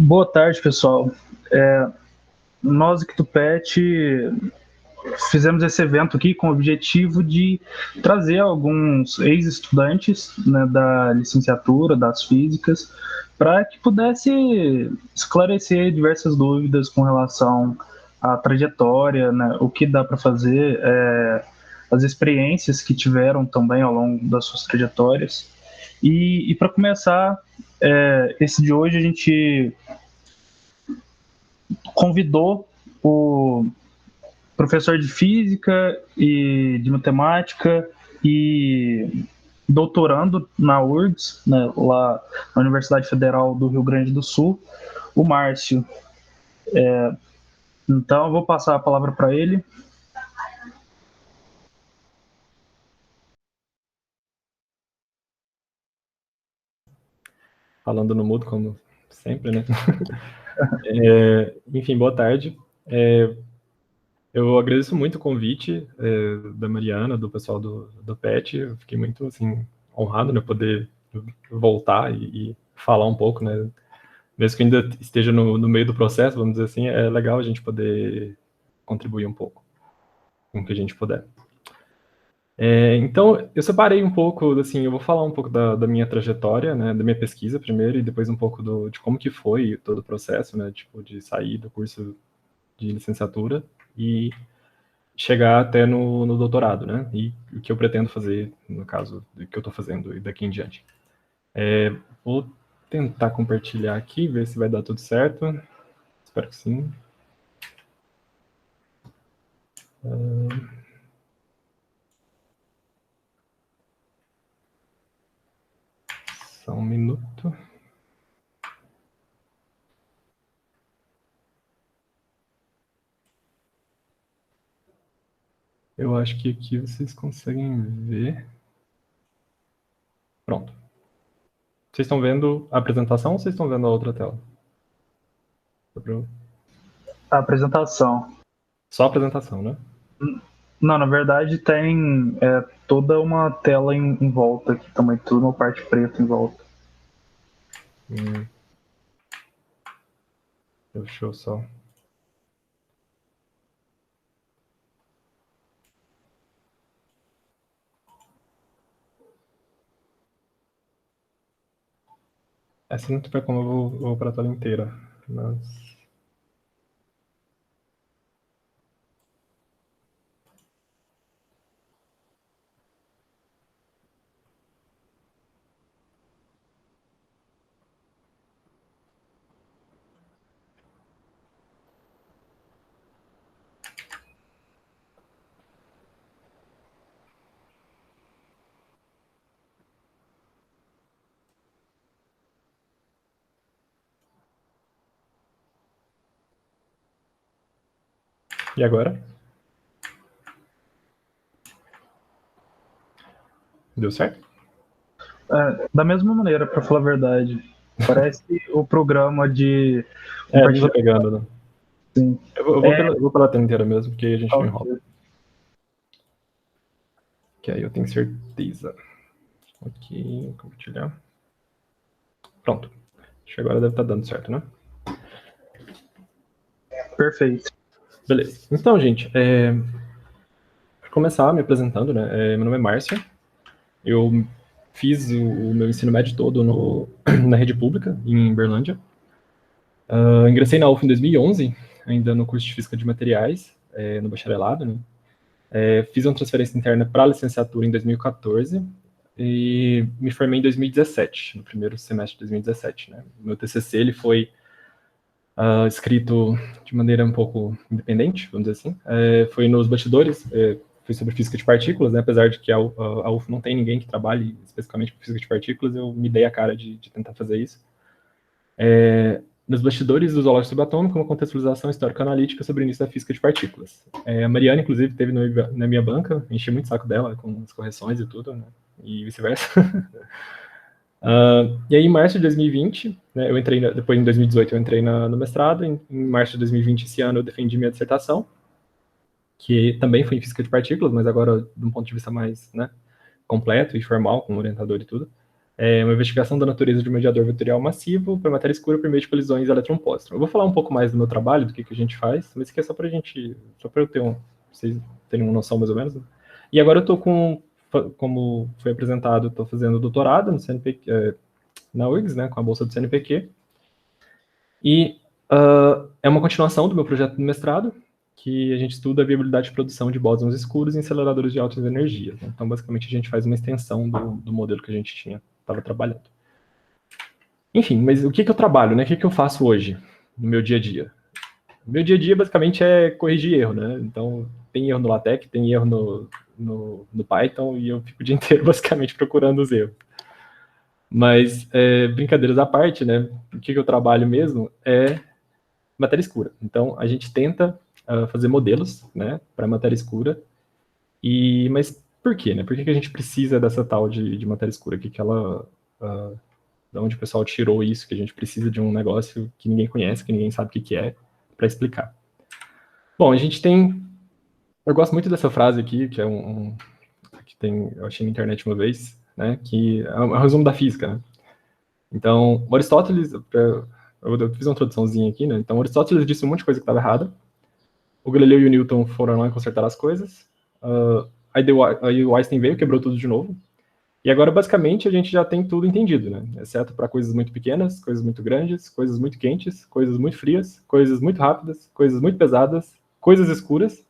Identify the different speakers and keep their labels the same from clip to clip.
Speaker 1: Boa tarde, pessoal. Nós aqui do PET fizemos esse evento aqui com o objetivo de trazer alguns ex-estudantes, né, da licenciatura, das físicas, para que pudesse esclarecer diversas dúvidas com relação à trajetória, né, o que dá para fazer, as experiências que tiveram também ao longo das suas trajetórias. E para começar, esse de hoje a gente convidou o professor de física e de matemática e doutorando na URGS, né, lá na Universidade Federal do Rio Grande do Sul, o Márcio. Então, eu vou passar a palavra para ele.
Speaker 2: Falando no mudo, como sempre, né? Enfim, boa tarde. Eu agradeço muito o convite da Mariana, do pessoal do PET. Eu fiquei muito, assim, honrado, né, poder voltar e falar um pouco, né? Mesmo que ainda esteja no meio do processo, vamos dizer assim, é legal a gente poder contribuir um pouco com o que a gente puder. Então, eu separei um pouco, assim, eu vou falar um pouco da minha trajetória, né, da minha pesquisa primeiro, e depois um pouco de como que foi todo o processo, né, tipo, de sair do curso de licenciatura e chegar até no doutorado, né, e o que eu pretendo fazer, no caso, do que eu estou fazendo e daqui em diante. Vou tentar compartilhar aqui, ver se vai dar tudo certo. Espero que sim. Só um minuto. Eu acho que aqui vocês conseguem ver. Pronto. Vocês estão vendo a apresentação ou vocês estão vendo a outra tela?
Speaker 1: A apresentação.
Speaker 2: Só a apresentação, né?
Speaker 1: Não, na verdade tem toda uma tela em volta aqui também, tudo uma parte preta em volta.
Speaker 2: Deixa eu só... Essa não tiver como eu vou para a tela inteira, mas... E agora? Deu certo?
Speaker 1: Da mesma maneira, para falar a verdade. Parece o programa de
Speaker 2: Não tô
Speaker 1: compartilhar.
Speaker 2: pegando, né?
Speaker 1: Sim.
Speaker 2: Eu vou pela tela inteira mesmo, porque aí a gente não enrola.
Speaker 1: Ok.
Speaker 2: Que aí eu tenho certeza. Aqui, compartilhar. Pronto. Acho que agora deve estar dando certo, né?
Speaker 1: Perfeito.
Speaker 2: Beleza. Então, gente, para começar me apresentando, né? Meu nome é Márcio. Eu fiz o meu ensino médio todo na rede pública, em Berlândia. Ingressei na UF em 2011, ainda no curso de Física de Materiais, no bacharelado, né? Fiz uma transferência interna para a licenciatura em 2014 e me formei em 2017, no primeiro semestre de 2017, né? Meu TCC ele foi escrito de maneira um pouco independente, vamos dizer assim. Foi nos bastidores, foi sobre física de partículas, né? Apesar de que a UF não tem ninguém que trabalhe especificamente com física de partículas, eu me dei a cara de tentar fazer isso. Nos bastidores do Zoológico Subatômico, uma contextualização histórico-analítica sobre o início da física de partículas. A Mariana, inclusive, esteve na minha banca, enchi muito o saco dela com as correções e tudo, né? E vice-versa. E aí, em março de 2020, né, eu entrei, depois em 2018 eu entrei no mestrado, em março de 2020, esse ano, eu defendi minha dissertação, que também foi em física de partículas, mas agora de um ponto de vista mais, né, completo e formal, com orientador e tudo. É uma investigação da natureza de um mediador vetorial massivo para matéria escura por meio de colisões elétron-pósitron. Eu vou falar um pouco mais do meu trabalho, do que a gente faz, mas isso aqui é só para eu ter vocês terem uma noção mais ou menos, né? E agora eu estou como foi apresentado, estou fazendo doutorado no CNPq, na URGS, né, com a bolsa do CNPq, e é uma continuação do meu projeto de mestrado, que a gente estuda a viabilidade de produção de bósons escuros em aceleradores de altas energias, né? Então, basicamente, a gente faz uma extensão do modelo que a gente estava trabalhando. Enfim, mas o que eu trabalho, né? O que eu faço hoje, no meu dia a dia? O meu dia a dia, basicamente, é corrigir erro, né? Então, tem erro no LaTeX, tem erro no Python, e eu fico o dia inteiro, basicamente, procurando os erros. Mas, brincadeiras à parte, né? O que eu trabalho mesmo é matéria escura. Então, a gente tenta fazer modelos, né, para matéria escura. Mas por quê, né? Por que a gente precisa dessa tal de matéria escura? Da onde o pessoal tirou isso, que a gente precisa de um negócio que ninguém conhece, que ninguém sabe o que é, para explicar. Bom, a gente tem... Eu gosto muito dessa frase aqui, que é eu achei na internet uma vez, né, que é um resumo da física, né? Então, Aristóteles... Eu fiz uma introduçãozinha aqui, né? Então, Aristóteles disse um monte de coisa que estava errada. O Galileu e o Newton foram lá e consertaram as coisas. Aí o Einstein veio, quebrou tudo de novo. E agora, basicamente, a gente já tem tudo entendido, né? Exceto para coisas muito pequenas, coisas muito grandes, coisas muito quentes, coisas muito frias, coisas muito rápidas, coisas muito pesadas, coisas escuras,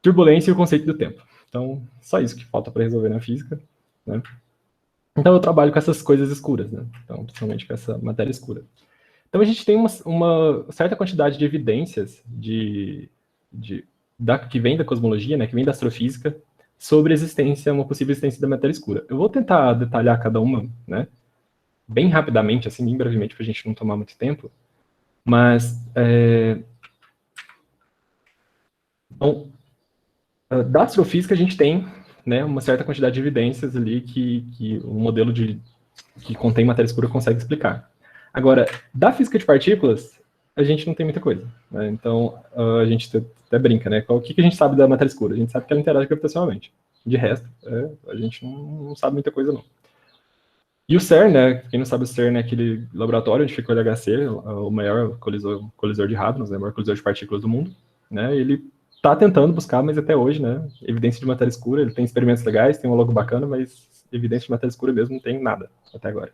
Speaker 2: turbulência e o conceito do tempo. Então, só isso que falta para resolver na física, né? Então, eu trabalho com essas coisas escuras, né? Então, principalmente com essa matéria escura. Então, a gente tem uma certa quantidade de evidências que vem da cosmologia, né, que vem da astrofísica, sobre uma possível existência da matéria escura. Eu vou tentar detalhar cada uma, né, bem rapidamente, assim, bem brevemente, para a gente não tomar muito tempo. Mas, bom, da astrofísica a gente tem, né, uma certa quantidade de evidências ali que o modelo que contém matéria escura consegue explicar. Agora, da física de partículas, a gente não tem muita coisa, né? Então, a gente até brinca, né? O que a gente sabe da matéria escura? A gente sabe que ela interage gravitacionalmente. De resto, a gente não sabe muita coisa, não. E o CERN, né? Quem não sabe, o CERN é aquele laboratório onde fica o LHC, o maior colisor de hadrons, né? O maior colisor de partículas do mundo, né? Ele está tentando buscar, mas até hoje, né? Evidência de matéria escura, ele tem experimentos legais, tem um logo bacana, mas evidência de matéria escura mesmo não tem nada até agora.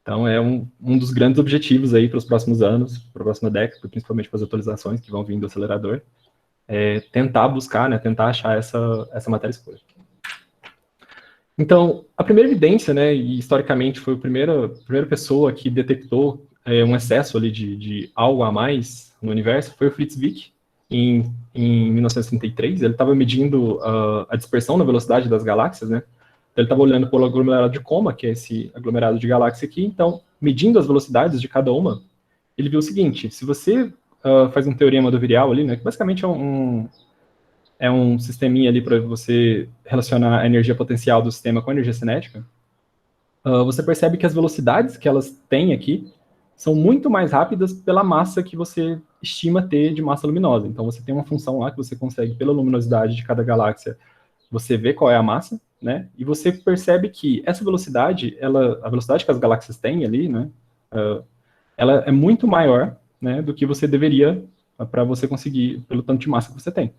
Speaker 2: Então, é um dos grandes objetivos aí para os próximos anos, para a próxima década, principalmente para as atualizações que vão vindo do acelerador, tentar buscar, né, tentar achar essa matéria escura. Então, a primeira evidência, né, e historicamente foi a primeira pessoa que detectou um excesso ali de algo a mais no universo, foi o Fritz Zwick, em 1933. Ele estava medindo a dispersão na velocidade das galáxias, né? Ele estava olhando pelo aglomerado de Coma, que é esse aglomerado de galáxias aqui. Então, medindo as velocidades de cada uma, ele viu o seguinte: se você faz um teorema do virial ali, né, que basicamente é um sisteminha ali para você relacionar a energia potencial do sistema com a energia cinética, você percebe que as velocidades que elas têm aqui são muito mais rápidas pela massa que você estima ter de massa luminosa. Então, você tem uma função lá que você consegue, pela luminosidade de cada galáxia, você vê qual é a massa, né? E você percebe que essa velocidade, a velocidade que as galáxias têm ali, né? Ela é muito maior, né, do que você deveria para você conseguir, pelo tanto de massa que você tem.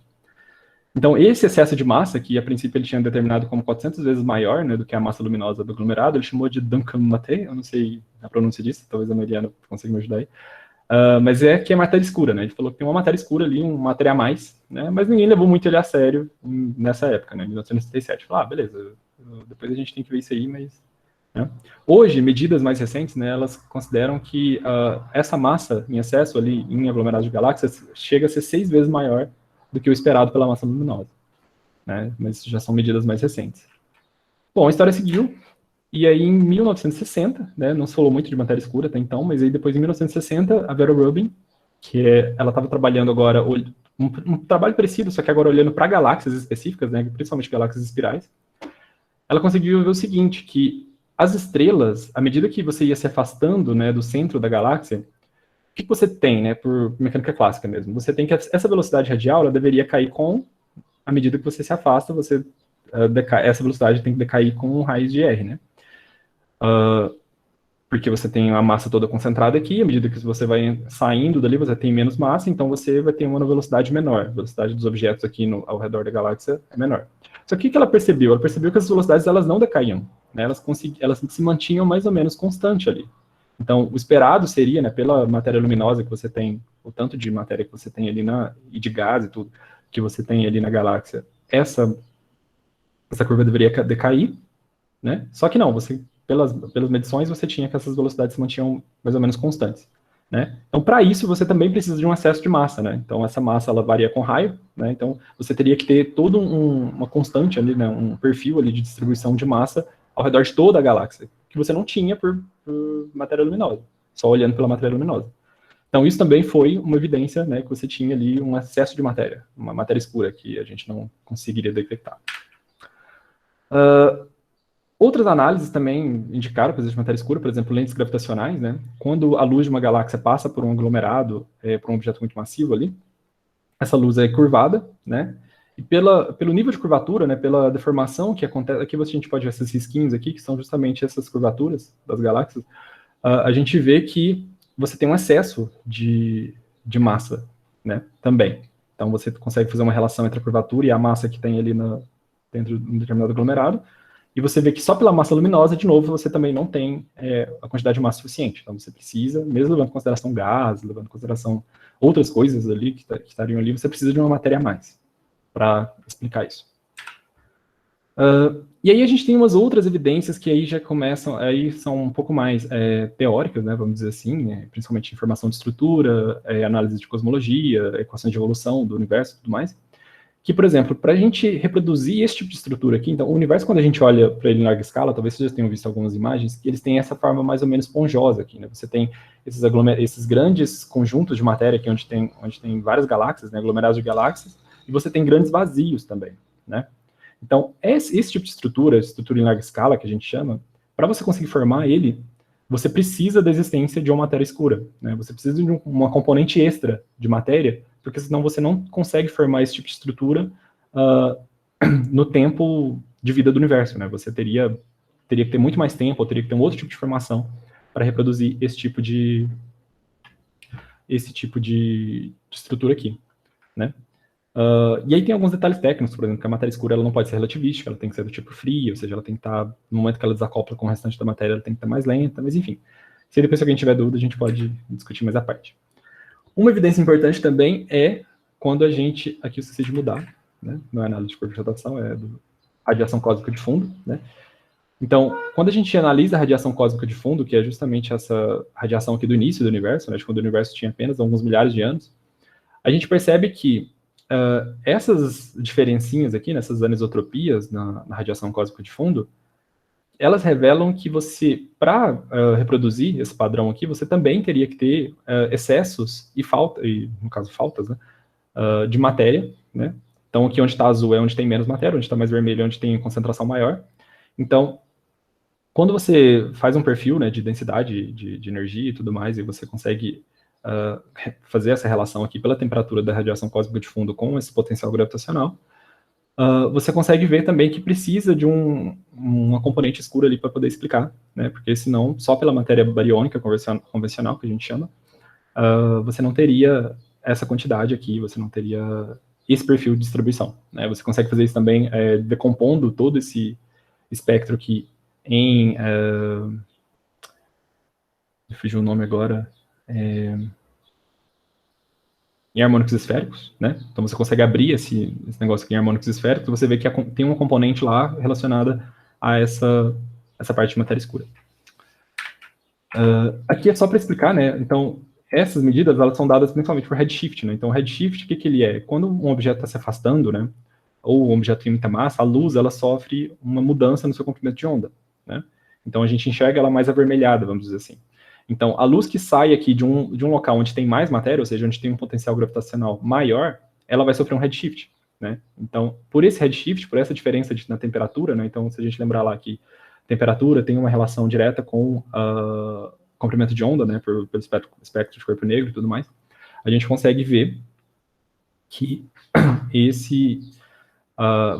Speaker 2: Então, esse excesso de massa, que a princípio ele tinha determinado como 400 vezes maior, né, do que a massa luminosa do aglomerado, ele chamou de Duncan Maté, eu não sei a pronúncia disso, talvez a Mariana consiga me ajudar aí. Mas que é matéria escura, né? Ele falou que tem uma matéria escura ali, uma matéria a mais, né? Mas ninguém levou muito ele a sério nessa época, né? Em 1977. Falou, beleza, depois a gente tem que ver isso aí, mas... Né? Hoje, medidas mais recentes, né, elas consideram que essa massa em excesso ali em aglomerados de galáxias chega a ser 6 vezes maior do que o esperado pela massa luminosa, né? Mas já são medidas mais recentes. Bom, a história seguiu. E aí, em 1960, né, não se falou muito de matéria escura até então, mas aí depois, em 1960, a Vera Rubin, ela estava trabalhando agora, um trabalho parecido, só que agora olhando para galáxias específicas, né, principalmente galáxias espirais, ela conseguiu ver o seguinte, que as estrelas, à medida que você ia se afastando, né, do centro da galáxia, o que você tem, né, por mecânica clássica mesmo? Você tem que essa velocidade radial, ela deveria cair à medida que você se afasta, essa velocidade tem que decair com raiz de R, né? porque você tem a massa toda concentrada aqui, à medida que você vai saindo dali, você tem menos massa, então você vai ter uma velocidade menor. A velocidade dos objetos aqui ao redor da galáxia é menor. Só que o que ela percebeu? Ela percebeu que as velocidades elas não decaíam, né? Elas se mantinham mais ou menos constante ali. Então, o esperado seria, né, pela matéria luminosa que você tem, o tanto de matéria que você tem ali e de gás e tudo que você tem ali na galáxia, essa curva deveria decair, né? Só que não, pelas medições, você tinha que essas velocidades se mantinham mais ou menos constantes, né? Então, para isso, você também precisa de um excesso de massa, né? Então, essa massa, ela varia com raio, né? Então, você teria que ter toda uma constante ali, né? Um perfil ali de distribuição de massa ao redor de toda a galáxia, que você não tinha por matéria luminosa, só olhando pela matéria luminosa. Então, isso também foi uma evidência, né? Que você tinha ali um excesso de matéria, uma matéria escura que a gente não conseguiria detectar. Outras análises também indicaram a presença de matéria escura, por exemplo, lentes gravitacionais, né? Quando a luz de uma galáxia passa por um aglomerado, por um objeto muito massivo ali, essa luz é curvada, né? E pelo nível de curvatura, né, pela deformação que acontece, aqui a gente pode ver esses risquinhos aqui, que são justamente essas curvaturas das galáxias, a gente vê que você tem um excesso de massa, né, também. Então você consegue fazer uma relação entre a curvatura e a massa que tem ali dentro de um determinado aglomerado, e você vê que só pela massa luminosa, de novo, você também não tem a quantidade de massa suficiente. Então você precisa, mesmo levando em consideração gás, levando em consideração outras coisas ali que estariam ali, você precisa de uma matéria a mais para explicar isso. E aí a gente tem umas outras evidências que aí já começam, aí são um pouco mais teóricas, né, vamos dizer assim, né, principalmente informação de estrutura, análise de cosmologia, equações de evolução do universo e tudo mais, que, por exemplo, para a gente reproduzir esse tipo de estrutura aqui, então, o universo, quando a gente olha para ele em larga escala, talvez vocês já tenham visto algumas imagens, que eles têm essa forma mais ou menos esponjosa aqui, né? Você tem esses grandes conjuntos de matéria aqui, onde tem várias galáxias, né? Aglomerados de galáxias, e você tem grandes vazios também, né? Então, esse tipo de estrutura em larga escala, que a gente chama, para você conseguir formar ele, você precisa da existência de uma matéria escura, né? Você precisa de uma componente extra de matéria, porque senão você não consegue formar esse tipo de estrutura no tempo de vida do universo, né? Você teria que ter muito mais tempo, ou teria que ter um outro tipo de formação para reproduzir esse tipo de estrutura aqui, né? E aí tem alguns detalhes técnicos, por exemplo, que a matéria escura ela não pode ser relativística, ela tem que ser do tipo free, ou seja, ela tem que estar, no momento que ela desacopla com o restante da matéria, ela tem que estar mais lenta, mas enfim. Se depois alguém tiver dúvida, a gente pode discutir mais à parte. Uma evidência importante também é quando a gente, aqui eu esqueci de mudar, né? Não é análise de curva de rotação, é do radiação cósmica de fundo, né? Então, quando a gente analisa a radiação cósmica de fundo, que é justamente essa radiação aqui do início do universo, né, de quando o universo tinha apenas alguns milhares de anos, a gente percebe que essas diferencinhas aqui, nessas anisotropias na radiação cósmica de fundo, elas revelam que você, para reproduzir esse padrão aqui, você também teria que ter excessos e, no caso, faltas, né, de matéria, né? Então, aqui onde está azul é onde tem menos matéria, onde está mais vermelho é onde tem concentração maior. Então, quando você faz um perfil, né, de densidade de energia e tudo mais, e você consegue fazer essa relação aqui pela temperatura da radiação cósmica de fundo com esse potencial gravitacional, você consegue ver também que precisa de uma componente escura ali para poder explicar, né? Porque senão, só pela matéria bariônica convencional, que a gente chama, você não teria essa quantidade aqui, você não teria esse perfil de distribuição, né? Você consegue fazer isso também decompondo todo esse espectro aqui em... fugiu o nome agora... em harmônicos esféricos, né? Então você consegue abrir esse negócio aqui em harmônicos esféricos, você vê que tem uma componente lá relacionada a essa parte de matéria escura. Aqui é só para explicar, né? Então, essas medidas, elas são dadas principalmente por redshift, né? Então, redshift, o que ele é? Quando um objeto está se afastando, né? Ou um objeto tem muita massa, a luz, ela sofre uma mudança no seu comprimento de onda, né? Então, a gente enxerga ela mais avermelhada, vamos dizer assim. Então, a luz que sai aqui de um local onde tem mais matéria, ou seja, onde tem um potencial gravitacional maior, ela vai sofrer um redshift, né? Então, por esse redshift, por essa diferença na temperatura, né? Então, se a gente lembrar lá que temperatura tem uma relação direta com comprimento de onda, né? Pelo espectro de corpo negro e tudo mais, a gente consegue ver que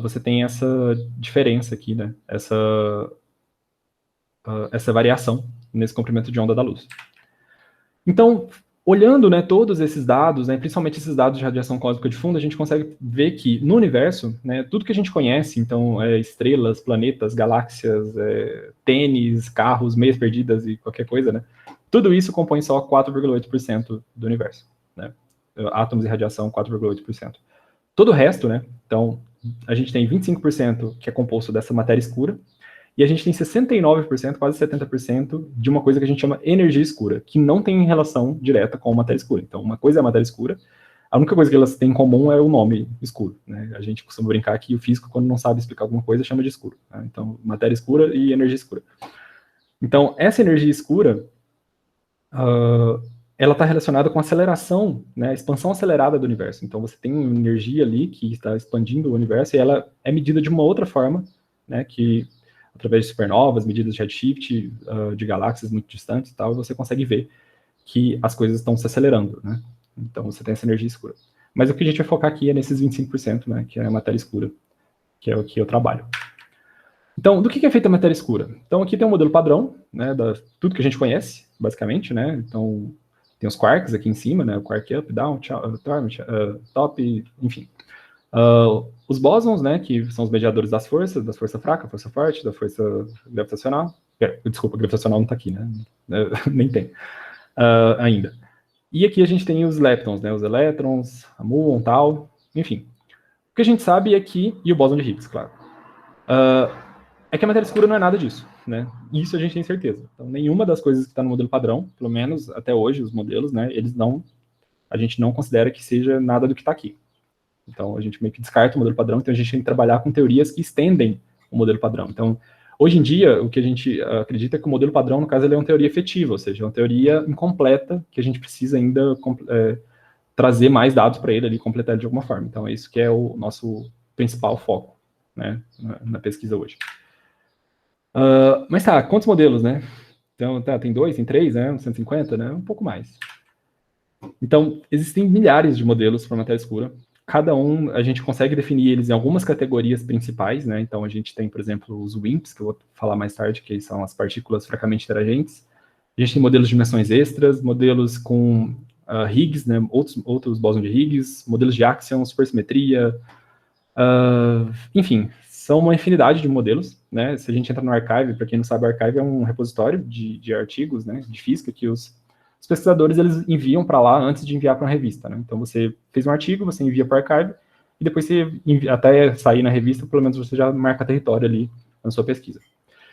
Speaker 2: você tem essa diferença aqui, né? essa variação nesse comprimento de onda da luz. Então, olhando, né, todos esses dados, né, principalmente esses dados de radiação cósmica de fundo, a gente consegue ver que no universo, né, tudo que a gente conhece, então, estrelas, planetas, galáxias, tênis, carros, meias perdidas e qualquer coisa, né, tudo isso compõe só 4,8% do universo, né, átomos e radiação, 4,8%. Todo o resto, né, então, a gente tem 25% que é composto dessa matéria escura, e a gente tem 69%, quase 70%, de uma coisa que a gente chama energia escura, que não tem relação direta com a matéria escura. Então, uma coisa é a matéria escura, a única coisa que elas têm em comum é o nome escuro, né? A gente costuma brincar que o físico, quando não sabe explicar alguma coisa, chama de escuro, né? Então, matéria escura e energia escura. Então, essa energia escura, ela está relacionada com a aceleração, né, a expansão acelerada do universo. Então, você tem uma energia ali que está expandindo o universo e ela é medida de uma outra forma, né, que através de supernovas, medidas de redshift, de galáxias muito distantes e tal, você consegue ver que as coisas estão se acelerando, né? Então, você tem essa energia escura. Mas o que a gente vai focar aqui é nesses 25%, né, que é a matéria escura, que é o que eu trabalho. Então, do que é feita a matéria escura? Então, aqui tem um modelo padrão, né, tudo que a gente conhece, basicamente, né? Então, tem os quarks aqui em cima, né, o quark up, down, top, enfim. Os bósons, né, que são os mediadores das forças, da força fraca, força forte, da força gravitacional. Desculpa, gravitacional não está aqui, né? Nem tem ainda. E aqui a gente tem os leptons, né, os elétrons, a muon, tal, enfim. O que a gente sabe é que, e o bóson de Higgs, claro, é que a matéria escura não é nada disso, né? Isso a gente tem certeza. Então, nenhuma das coisas que está no modelo padrão, pelo menos até hoje, os modelos, né, a gente não considera que seja nada do que está aqui. Então, a gente meio que descarta o modelo padrão, então a gente tem que trabalhar com teorias que estendem o modelo padrão. Então, hoje em dia, o que a gente acredita é que o modelo padrão, no caso, ele é uma teoria efetiva, ou seja, é uma teoria incompleta, que a gente precisa ainda trazer mais dados para ele ali, completar ele de alguma forma. Então, é isso que é o nosso principal foco, né, na pesquisa hoje. Mas tá, quantos modelos, né? Então, tem 2, tem 3, né, 150, né, um pouco mais. Então, existem milhares de modelos para matéria escura. Cada um, a gente consegue definir eles em algumas categorias principais, né? Então, a gente tem, por exemplo, os WIMPs, que eu vou falar mais tarde, que são as partículas fracamente interagentes. A gente tem modelos de dimensões extras, modelos com Higgs, né? Outros bósons de Higgs, modelos de Axion, supersimetria, enfim, são uma infinidade de modelos, né? Se a gente entra no Archive, para quem não sabe, o Archive é um repositório de artigos, né, de física que os pesquisadores eles enviam para lá antes de enviar para uma revista, né? Então você fez um artigo, você envia para o Archive e depois você até sair na revista, pelo menos você já marca território ali na sua pesquisa.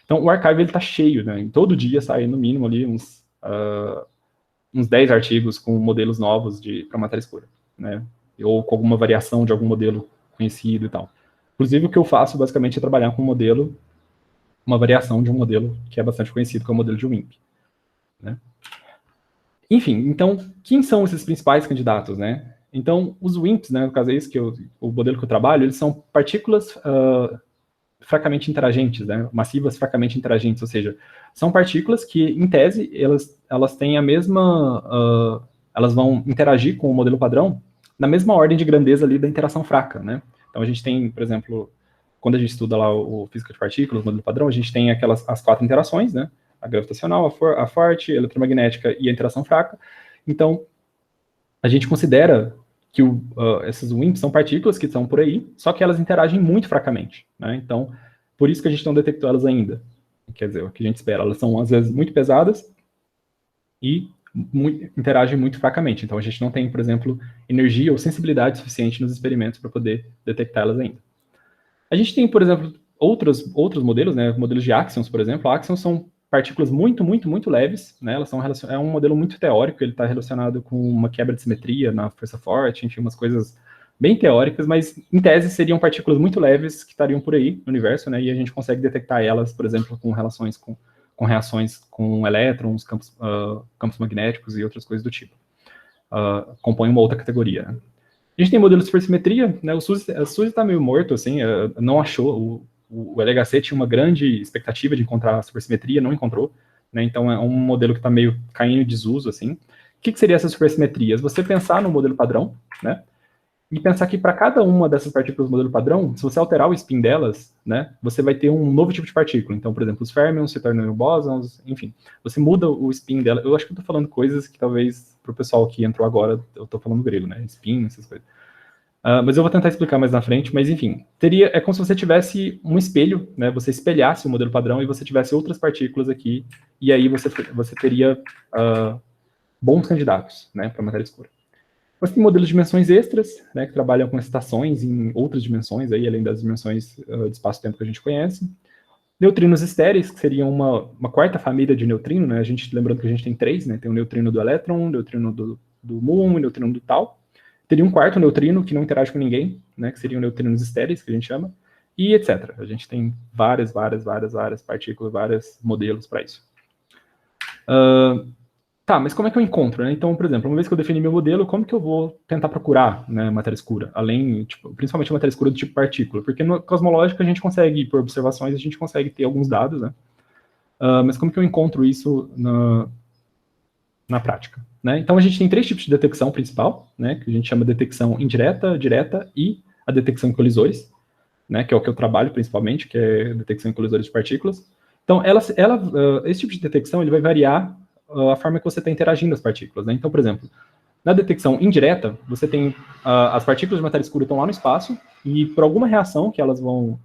Speaker 2: Então o Archive ele está cheio, né? Todo dia sai no mínimo ali uns 10 artigos com modelos novos para matéria escura, né? Ou com alguma variação de algum modelo conhecido e tal. Inclusive o que eu faço basicamente é trabalhar com um modelo, uma variação de um modelo que é bastante conhecido, que é o modelo de WIMP, né? Enfim, então, quem são esses principais candidatos, né? Então, os WIMPs, né, no caso é esse, o modelo que eu trabalho, eles são partículas fracamente interagentes, né, massivas fracamente interagentes, ou seja, são partículas que, em tese, elas têm a mesma, elas vão interagir com o modelo padrão na mesma ordem de grandeza ali da interação fraca, né? Então, a gente tem, por exemplo, quando a gente estuda lá o física de partículas, o modelo padrão, a gente tem as 4 interações, né? A gravitacional, a forte, a eletromagnética e a interação fraca. Então, a gente considera que essas WIMPs são partículas que estão por aí, só que elas interagem muito fracamente, né? Então, por isso que a gente não detectou elas ainda. Quer dizer, o que a gente espera, elas são, às vezes, muito pesadas e interagem muito fracamente. Então, a gente não tem, por exemplo, energia ou sensibilidade suficiente nos experimentos para poder detectá-las ainda. A gente tem, por exemplo, outros modelos, né? Modelos de Axions, por exemplo. Axions são partículas muito, muito, muito leves, né? Elas é um modelo muito teórico, ele está relacionado com uma quebra de simetria na força forte, enfim, umas coisas bem teóricas, mas em tese seriam partículas muito leves que estariam por aí no universo, né? E a gente consegue detectar elas, por exemplo, com reações com elétrons, campos magnéticos e outras coisas do tipo. Compõe uma outra categoria, né? A gente tem modelos de supersimetria, né? O SUSY está meio morto, assim, não achou. O LHC tinha uma grande expectativa de encontrar supersimetria, não encontrou, né? Então é um modelo que está meio caindo em desuso, assim. O que seria essas supersimetrias? Você pensar no modelo padrão, né? e pensar que para cada uma dessas partículas do modelo padrão, se você alterar o spin delas, né, você vai ter um novo tipo de partícula. Então, por exemplo, os férmions se tornam bósons, enfim, você muda o spin dela. Eu acho que eu estou falando coisas que talvez para o pessoal que entrou agora, eu estou falando grego, né, spin, essas coisas. Mas eu vou tentar explicar mais na frente, mas enfim, é como se você tivesse um espelho, né, você espelhasse o modelo padrão e você tivesse outras partículas aqui, e aí você teria bons candidatos, né, para matéria escura. Você tem modelos de dimensões extras, né, que trabalham com excitações em outras dimensões, aí, além das dimensões de espaço-tempo que a gente conhece. Neutrinos estéreis, que seriam uma quarta família de neutrino, né, lembrando que a gente tem 3, né, tem o neutrino do elétron, o neutrino do muon e o neutrino do tau. Teria um quarto neutrino que não interage com ninguém, né, que seriam neutrinos estéreis, que a gente chama, e etc. A gente tem várias partículas, vários modelos para isso. Tá, mas como é que eu encontro, né? Então, por exemplo, uma vez que eu defini meu modelo, como que eu vou tentar procurar, né, matéria escura? Além, principalmente matéria escura do tipo partícula, porque no cosmológico a gente consegue, por observações, a gente consegue ter alguns dados, né? Mas como que eu encontro isso na prática? Né? Então, a gente tem 3 tipos de detecção principal, né, que a gente chama de detecção indireta, direta e a detecção em colisores, né, que é o que eu trabalho principalmente, que é a detecção em colisores de partículas. Então, esse tipo de detecção ele vai variar a forma que você está interagindo as partículas. Né? Então, por exemplo, na detecção indireta, você tem as partículas de matéria escura estão lá no espaço e por alguma reação que elas vão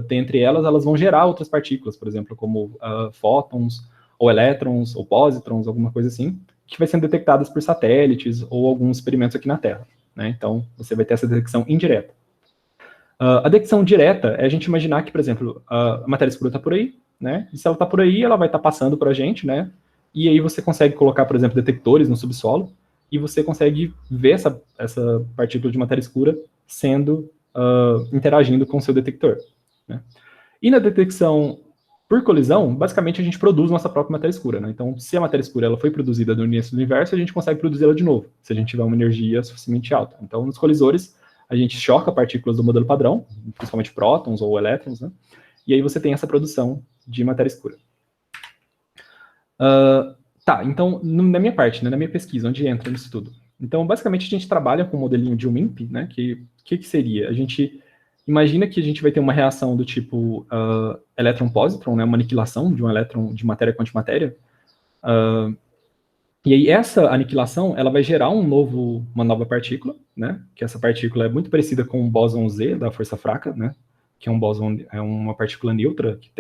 Speaker 2: ter entre elas vão gerar outras partículas, por exemplo, como fótons, ou elétrons, ou pósitrons, alguma coisa assim, que vai sendo detectadas por satélites ou alguns experimentos aqui na Terra. Né? Então, você vai ter essa detecção indireta. A detecção direta é a gente imaginar que, por exemplo, a matéria escura está por aí, né? E se ela está por aí, ela vai estar passando para a gente, né? E aí você consegue colocar, por exemplo, detectores no subsolo e você consegue ver essa partícula de matéria escura interagindo com o seu detector. Né? E na detecção por colisão, basicamente a gente produz nossa própria matéria escura. Né? Então, se a matéria escura ela foi produzida no início do universo, a gente consegue produzi-la de novo, se a gente tiver uma energia suficientemente alta. Então, nos colisores, a gente choca partículas do modelo padrão, principalmente prótons ou elétrons, né? E aí você tem essa produção de matéria escura. Tá, então, na minha parte, né, na minha pesquisa, onde entra nisso tudo? Então, basicamente, a gente trabalha com um modelinho de WIMP, né, que seria? A gente imagina que a gente vai ter uma reação do tipo elétron-positron, né, uma aniquilação de um elétron de matéria com antimatéria, e aí essa aniquilação, ela vai gerar uma nova partícula, né? Que essa partícula é muito parecida com o bóson Z da força fraca, né? Que é um bóson, é uma partícula neutra que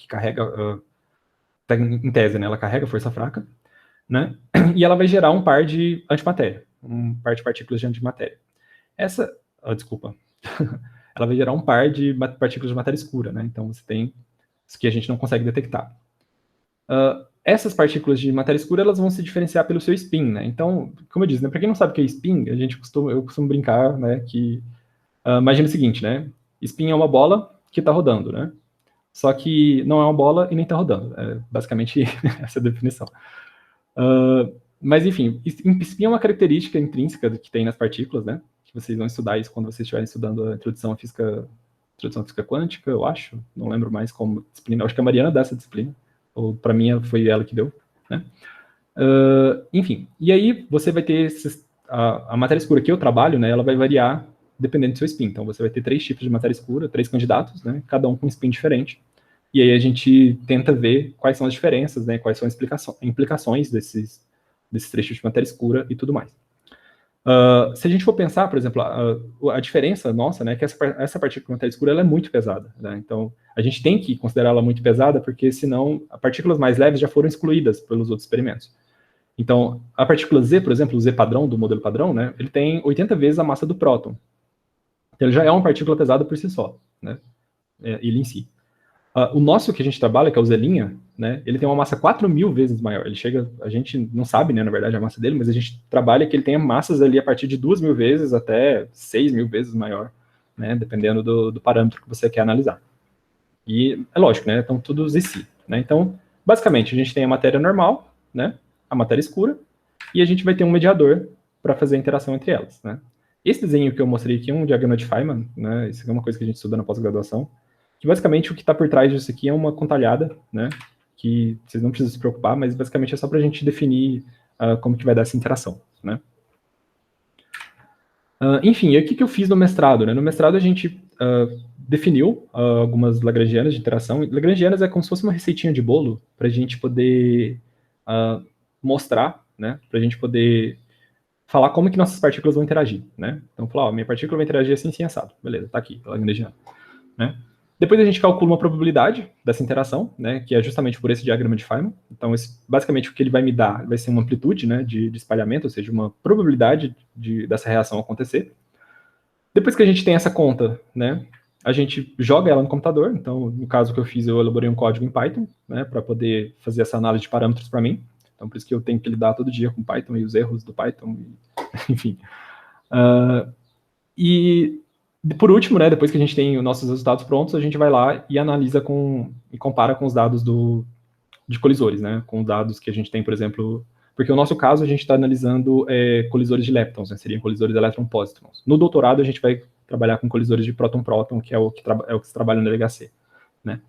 Speaker 2: carrega, em tese, né? Ela carrega força fraca, né? E ela vai gerar um par de antimatéria, um par de partículas de antimatéria. Desculpa. Ela vai gerar um par de partículas de matéria escura, né? Então você tem isso que a gente não consegue detectar. Essas partículas de matéria escura elas vão se diferenciar pelo seu spin, né? Então, como eu disse, né, para quem não sabe o que é spin, eu costumo brincar, né, que imagina o seguinte, né? Spin é uma bola que está rodando, né? Só que não é uma bola e nem está rodando. É basicamente essa a definição. Mas enfim, spin é uma característica intrínseca que tem nas partículas, né? Que vocês vão estudar isso quando vocês estiverem estudando a introdução à física quântica, eu acho. Não lembro mais como disciplina. Acho que a Mariana dá essa disciplina. Ou para mim foi ela que deu, né? Enfim, e aí você vai ter a matéria escura que eu trabalho, né? Ela vai variar dependendo do seu spin. Então você vai ter 3 tipos de matéria escura, 3 candidatos, né? Cada um com um spin diferente. E aí a gente tenta ver quais são as diferenças, né? Quais são as implicações desses 3 tipos de matéria escura e tudo mais. Se a gente for pensar, por exemplo, a diferença nossa, né, que essa partícula de matéria escura ela é muito pesada, né? Então a gente tem que considerá-la muito pesada, porque senão as partículas mais leves já foram excluídas pelos outros experimentos. Então a partícula Z, por exemplo, o Z padrão do modelo padrão, né, ele tem 80 vezes a massa do próton. Então ele já é uma partícula pesada por si só, né? Ele em si. O nosso que a gente trabalha, que é o Zelinha, né, ele tem uma massa 4.000 vezes maior. A gente não sabe, né, na verdade, a massa dele, mas a gente trabalha que ele tem massas ali a partir de 2.000 vezes até 6.000 vezes maior, né, dependendo do parâmetro que você quer analisar. E é lógico, né, então tudo ZC, né, então, basicamente, a gente tem a matéria normal, né, a matéria escura, e a gente vai ter um mediador para fazer a interação entre elas, né. Esse desenho que eu mostrei aqui é um diagrama de Feynman, né, isso é uma coisa que a gente estuda na pós-graduação, que basicamente o que está por trás disso aqui é uma contalhada, né, que vocês não precisam se preocupar, mas basicamente é só para a gente definir como que vai dar essa interação, né. Enfim, e o que eu fiz no mestrado? Né? No mestrado a gente definiu algumas lagrangianas de interação. Lagrangianas é como se fosse uma receitinha de bolo para a gente poder mostrar, né? Para a gente poder falar como que nossas partículas vão interagir, né? Então, falar, minha partícula vai interagir assim, assim, assado. Beleza, tá aqui, lagrangiana, né? Depois a gente calcula uma probabilidade dessa interação, né, que é justamente por esse diagrama de Feynman. Então, basicamente, o que ele vai me dar vai ser uma amplitude, né, de espalhamento, ou seja, uma probabilidade dessa reação acontecer. Depois que a gente tem essa conta, né, a gente joga ela no computador. Então, no caso que eu fiz, eu elaborei um código em Python, né, para poder fazer essa análise de parâmetros para mim. Então, por isso que eu tenho que lidar todo dia com Python e os erros do Python, enfim. E por último, né, depois que a gente tem os nossos resultados prontos, a gente vai lá e analisa e compara com os dados de colisores, né, com dados que a gente tem, por exemplo, porque no nosso caso a gente está analisando colisores de leptons, né, seriam colisores de elétron-pósitrons. No doutorado a gente vai trabalhar com colisores de próton-próton, que é o que se trabalha no LHC, né.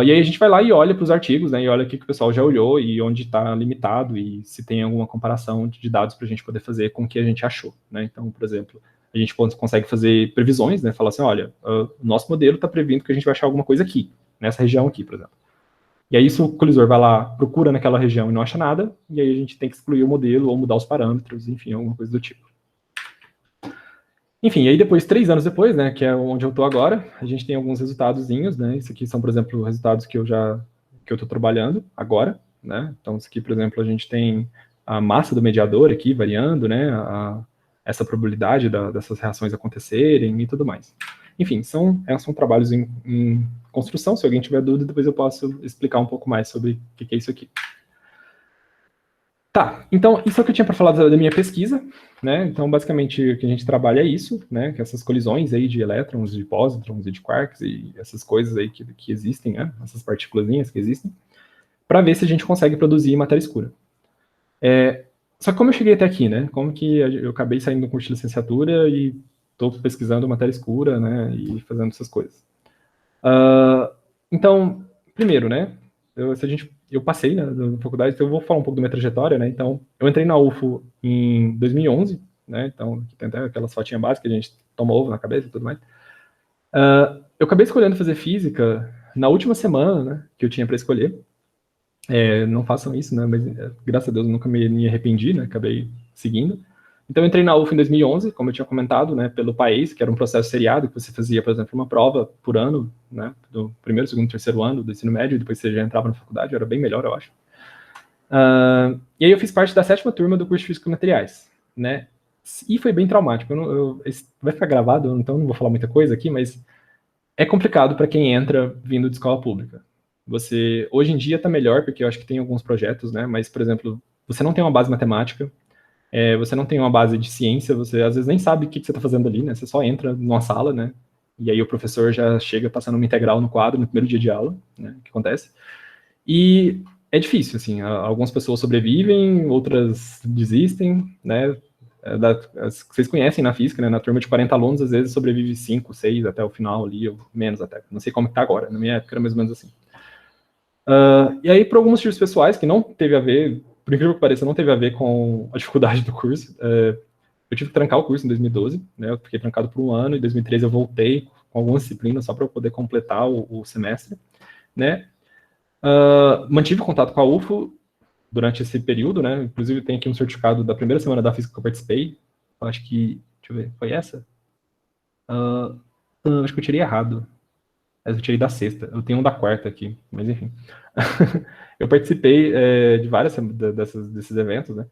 Speaker 2: E aí a gente vai lá e olha para os artigos, né, e olha o que o pessoal já olhou e onde está limitado e se tem alguma comparação de dados para a gente poder fazer com o que a gente achou, né. Então, por exemplo, a gente consegue fazer previsões, né, falar assim, olha, o nosso modelo está prevendo que a gente vai achar alguma coisa aqui, nessa região aqui, por exemplo. E aí, se o colisor vai lá, procura naquela região e não acha nada, e aí a gente tem que excluir o modelo ou mudar os parâmetros, enfim, alguma coisa do tipo. Enfim, aí depois, 3 anos depois, né, que é onde eu estou agora, a gente tem alguns resultadozinhos, né, isso aqui são, por exemplo, resultados que eu estou trabalhando agora, né, então isso aqui, por exemplo, a gente tem a massa do mediador aqui variando, né, essa probabilidade dessas reações acontecerem e tudo mais. Enfim, são trabalhos em construção. Se alguém tiver dúvida, depois eu posso explicar um pouco mais sobre o que é isso aqui. Tá, então isso é o que eu tinha para falar da minha pesquisa, né? Então, basicamente, o que a gente trabalha é isso, né? Que essas colisões aí de elétrons, de pósitrons e de quarks e essas coisas aí que existem, né? Essas partículas que existem, para ver se a gente consegue produzir matéria escura. Só que como eu cheguei até aqui, né? Como que eu acabei saindo do curso de licenciatura e estou pesquisando matéria escura, né? E fazendo essas coisas. Então, primeiro, né? Eu passei na faculdade, então eu vou falar um pouco da minha trajetória, né? Então, eu entrei na UFO em 2011, né? Então, tem até aquelas fotinhas básicas que a gente toma ovo na cabeça e tudo mais. Eu acabei escolhendo fazer física na última semana, né? Que eu tinha para escolher. Não façam isso, né? Mas graças a Deus eu nunca me arrependi, né? Acabei seguindo. Então eu entrei na UF em 2011, como eu tinha comentado, né? Pelo país, que era um processo seriado que você fazia, por exemplo, uma prova por ano, né? Do primeiro, segundo, terceiro ano do ensino médio, e depois você já entrava na faculdade, era bem melhor, eu acho. E aí eu fiz parte da 7ª turma do curso de Física e Materiais, né? E foi bem traumático. Vai ficar gravado, então não vou falar muita coisa aqui, mas é complicado para quem entra vindo de escola pública. Hoje em dia está melhor, porque eu acho que tem alguns projetos, né? Mas, por exemplo, você não tem uma base matemática, você não tem uma base de ciência, você às vezes nem sabe o que você está fazendo ali, né? Você só entra numa sala, né? E aí o professor já chega passando uma integral no quadro no primeiro dia de aula, né? O que acontece. E é difícil, assim. Algumas pessoas sobrevivem, outras desistem, né? Vocês conhecem na física, né? Na turma de 40 alunos, às vezes sobrevive 5, 6 até o final ali, ou menos até. Não sei como está agora. Na minha época era mais ou menos assim. E aí, por alguns motivos pessoais que não teve a ver, por incrível que pareça, não teve a ver com a dificuldade do curso, eu tive que trancar o curso em 2012, né? Eu fiquei trancado por um ano, em 2013 eu voltei com algumas disciplinas só para eu poder completar o semestre, né? Mantive contato com a UFO durante esse período, né? Inclusive tem aqui um certificado da primeira semana da física que eu participei. Eu acho que, deixa eu ver, foi essa? Acho que eu tirei errado. Eu tirei da 6ª. Eu tenho um da 4ª aqui, mas enfim. Eu participei de vários desses eventos, né?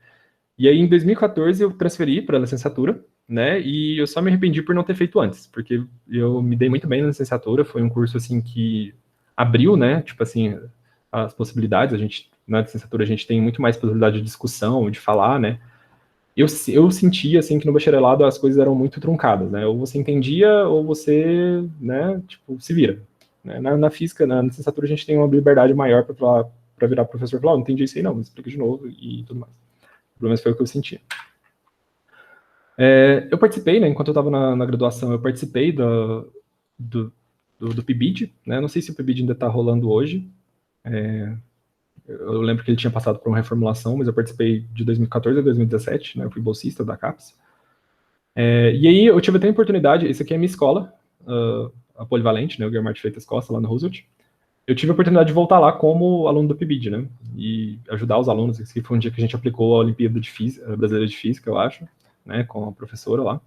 Speaker 2: E aí, em 2014, eu transferi para a licenciatura, né? E eu só me arrependi por não ter feito antes, porque eu me dei muito bem na licenciatura. Foi um curso, assim, que abriu, né? Tipo assim, as possibilidades. Na licenciatura, a gente tem muito mais possibilidade de discussão, de falar, né? Eu sentia, assim, que no bacharelado as coisas eram muito truncadas, né? Ou você entendia, ou você, né? Tipo, se vira. Né? Na física, na licenciatura, a gente tem uma liberdade maior para virar professor e falar, não entendi isso aí não, me explica de novo e tudo mais. Pelo menos foi o que eu senti. Eu participei, né, enquanto eu estava na graduação, eu participei do PIBID, né, não sei se o PIBID ainda está rolando hoje, eu lembro que ele tinha passado por uma reformulação, mas eu participei de 2014 a 2017, né, eu fui bolsista da CAPES, E aí eu tive até a oportunidade, isso aqui é a minha escola, a Polivalente, né, o Guilherme de Freitas Costa, lá no Roosevelt. Eu tive a oportunidade de voltar lá como aluno do PIBID, né, e ajudar os alunos. Esse foi um dia que a gente aplicou a Olimpíada de Física, Brasileira de Física, eu acho, né, com a professora lá.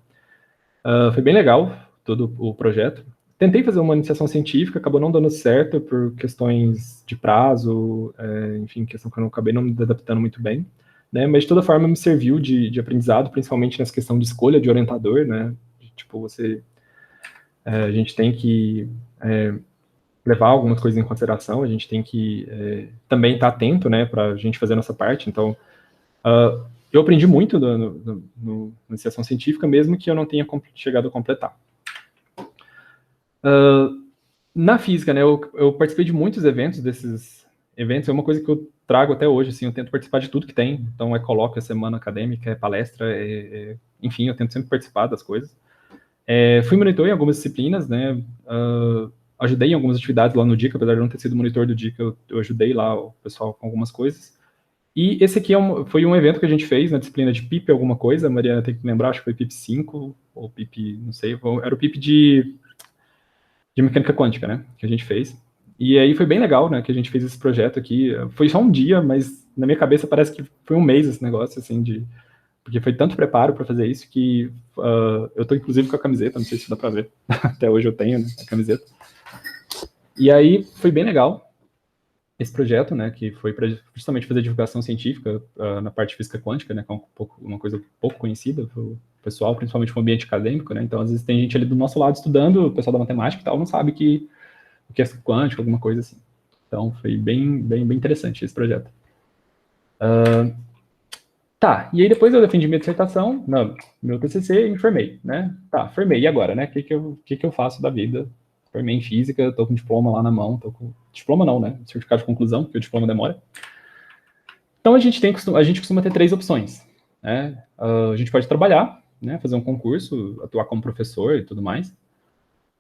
Speaker 2: Foi bem legal todo o projeto. Tentei fazer uma iniciação científica, acabou não dando certo por questões de prazo, enfim, questão que eu não acabei não me adaptando muito bem, né? Mas de toda forma me serviu de aprendizado, principalmente nessa questão de escolha de orientador, né? Tipo, a gente tem que levar algumas coisas em consideração, a gente tem que também estar atento, né, para a gente fazer a nossa parte. Então, eu aprendi muito na iniciação científica, mesmo que eu não tenha chegado a completar. Na física, né, eu participei de muitos eventos, desses eventos, é uma coisa que eu trago até hoje, assim, eu tento participar de tudo que tem, então colóquio, semana acadêmica, palestra, enfim, eu tento sempre participar das coisas. Fui monitor em algumas disciplinas, né, ajudei em algumas atividades lá no DICA, apesar de não ter sido monitor do DICA, eu ajudei lá o pessoal com algumas coisas. E esse aqui foi um evento que a gente fez na disciplina de PIP alguma coisa, a Mariana tem que lembrar, acho que foi PIP 5, ou PIP, não sei, era o PIP de mecânica quântica, né, que a gente fez. E aí foi bem legal, né, que a gente fez esse projeto aqui. Foi só um dia, mas na minha cabeça parece que foi um mês esse negócio, assim, porque foi tanto preparo para fazer isso que eu tô inclusive com a camiseta, não sei se dá para ver, até hoje eu tenho, né, a camiseta. E aí foi bem legal esse projeto, né, que foi para justamente fazer divulgação científica na parte de física quântica, né, que é uma coisa pouco conhecida pro pessoal, principalmente no ambiente acadêmico, né, então às vezes tem gente ali do nosso lado estudando, o pessoal da matemática e tal, não sabe o que é quântico, alguma coisa assim. Então foi bem interessante esse projeto. Tá, e aí depois eu defendi minha dissertação, meu TCC, e formei, né, tá, formei, e agora, né, o que eu faço da vida? Formei em física, tô com diploma lá na mão, diploma não, né, certificado de conclusão, porque o diploma demora. Então a gente costuma ter 3 opções, né, a gente pode trabalhar, né, fazer um concurso, atuar como professor e tudo mais,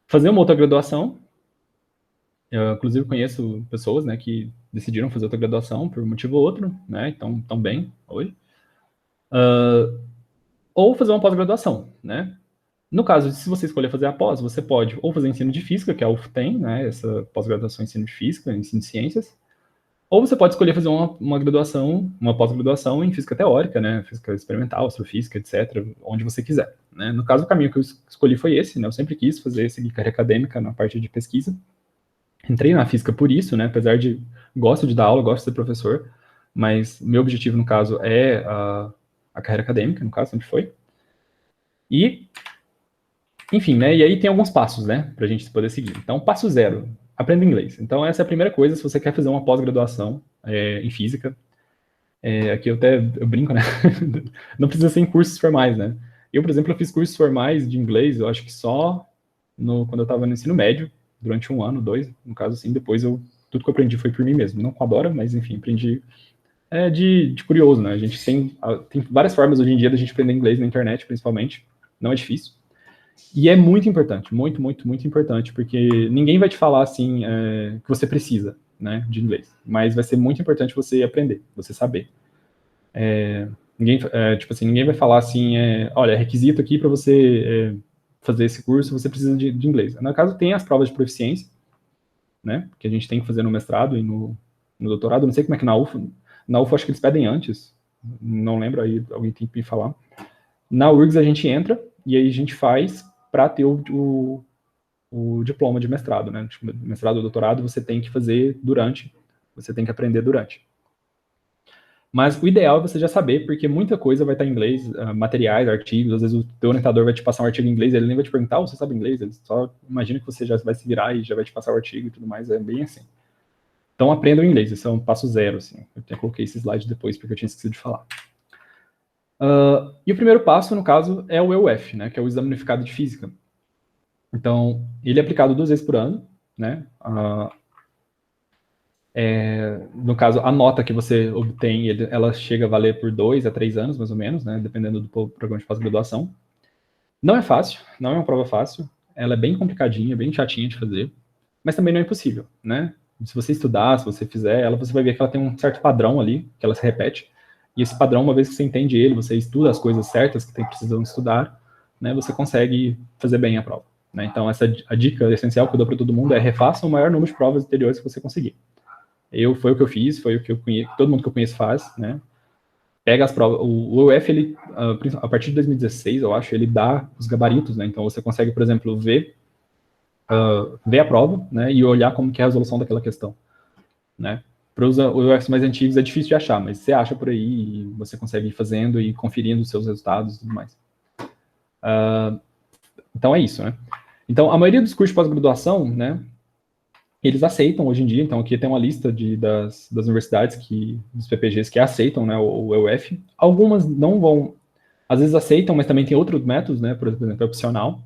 Speaker 2: fazer uma outra graduação. Eu, inclusive, conheço pessoas, né, que decidiram fazer outra graduação por um motivo ou outro, né, então estão bem hoje. Ou fazer uma pós-graduação, né. No caso, se você escolher fazer a pós, você pode ou fazer ensino de física, que a UF tem, né, essa pós-graduação em ensino de física, ensino de ciências, ou você pode escolher fazer uma graduação, uma pós-graduação em física teórica, né, física experimental, astrofísica, etc., onde você quiser, né. No caso, o caminho que eu escolhi foi esse, né, eu sempre quis seguir carreira acadêmica na parte de pesquisa. Entrei na física por isso, né, apesar de gosto de dar aula, gosto de ser professor, mas meu objetivo, no caso, é a carreira acadêmica, no caso, sempre foi. E, enfim, né, e aí tem alguns passos, né, pra gente poder seguir. Então, passo 0, aprenda inglês. Então, essa é a primeira coisa, se você quer fazer uma pós-graduação em física. Aqui eu brinco, né, não precisa ser em cursos formais, né. Eu, por exemplo, eu fiz cursos formais de inglês, eu acho que só quando eu estava no ensino médio, durante 1 ano, 2, no caso, assim, depois tudo que eu aprendi foi por mim mesmo, não com a Dora, mas enfim, aprendi de curioso, né, a gente tem várias formas hoje em dia da gente aprender inglês na internet, principalmente, não é difícil, e é muito importante, muito importante, porque ninguém vai te falar, assim, que você precisa, né, de inglês, mas vai ser muito importante você aprender, você saber. Ninguém vai falar assim, olha, é requisito aqui para você fazer esse curso, você precisa de inglês. No caso, tem as provas de proficiência, né, que a gente tem que fazer no mestrado e no doutorado, não sei como é que na UFA acho que eles pedem antes, não lembro, aí alguém tem que me falar. Na URGS a gente entra, e aí a gente faz para ter o diploma de mestrado, né, mestrado ou doutorado você tem que fazer você tem que aprender durante. Mas o ideal é você já saber, porque muita coisa vai estar em inglês, materiais, artigos, às vezes o teu orientador vai te passar um artigo em inglês, ele nem vai te perguntar, você sabe inglês, ele só imagina que você já vai se virar e já vai te passar o artigo e tudo mais, é bem assim. Então aprenda o inglês, esse é um passo 0, assim. Eu até coloquei esse slide depois, porque eu tinha esquecido de falar. E o primeiro passo, no caso, é o EUF, né, que é o Exame Unificado de Física. Então, ele é aplicado 2 vezes por ano, né, no caso, a nota que você obtém, ela chega a valer por 2 a 3 anos, mais ou menos, né, dependendo do programa de pós-graduação. Não é fácil, não é uma prova fácil, ela é bem complicadinha, bem chatinha de fazer, mas também não é impossível, né? Se você estudar, se você fizer ela, você vai ver que ela tem um certo padrão ali, que ela se repete, e esse padrão, uma vez que você entende ele, você estuda as coisas certas que precisam estudar, né, você consegue fazer bem a prova. Né? Então, a dica essencial que eu dou para todo mundo é refaça o maior número de provas anteriores que você conseguir. Foi o que eu fiz, foi o que eu conheço, todo mundo que eu conheço faz, né? Pega as provas, o UF, ele, a partir de 2016, eu acho, ele dá os gabaritos, né? Então, você consegue, por exemplo, ver a prova, né, e olhar como que é a resolução daquela questão, né? Para os UFs mais antigos é difícil de achar, mas você acha por aí e você consegue ir fazendo e conferindo os seus resultados e tudo mais. Então é isso, né? Então, a maioria dos cursos de pós-graduação, né, eles aceitam hoje em dia, então aqui tem uma lista das universidades, dos PPGs que aceitam, né, o UF. Algumas não vão, às vezes aceitam, mas também tem outros métodos, né, por exemplo, é opcional.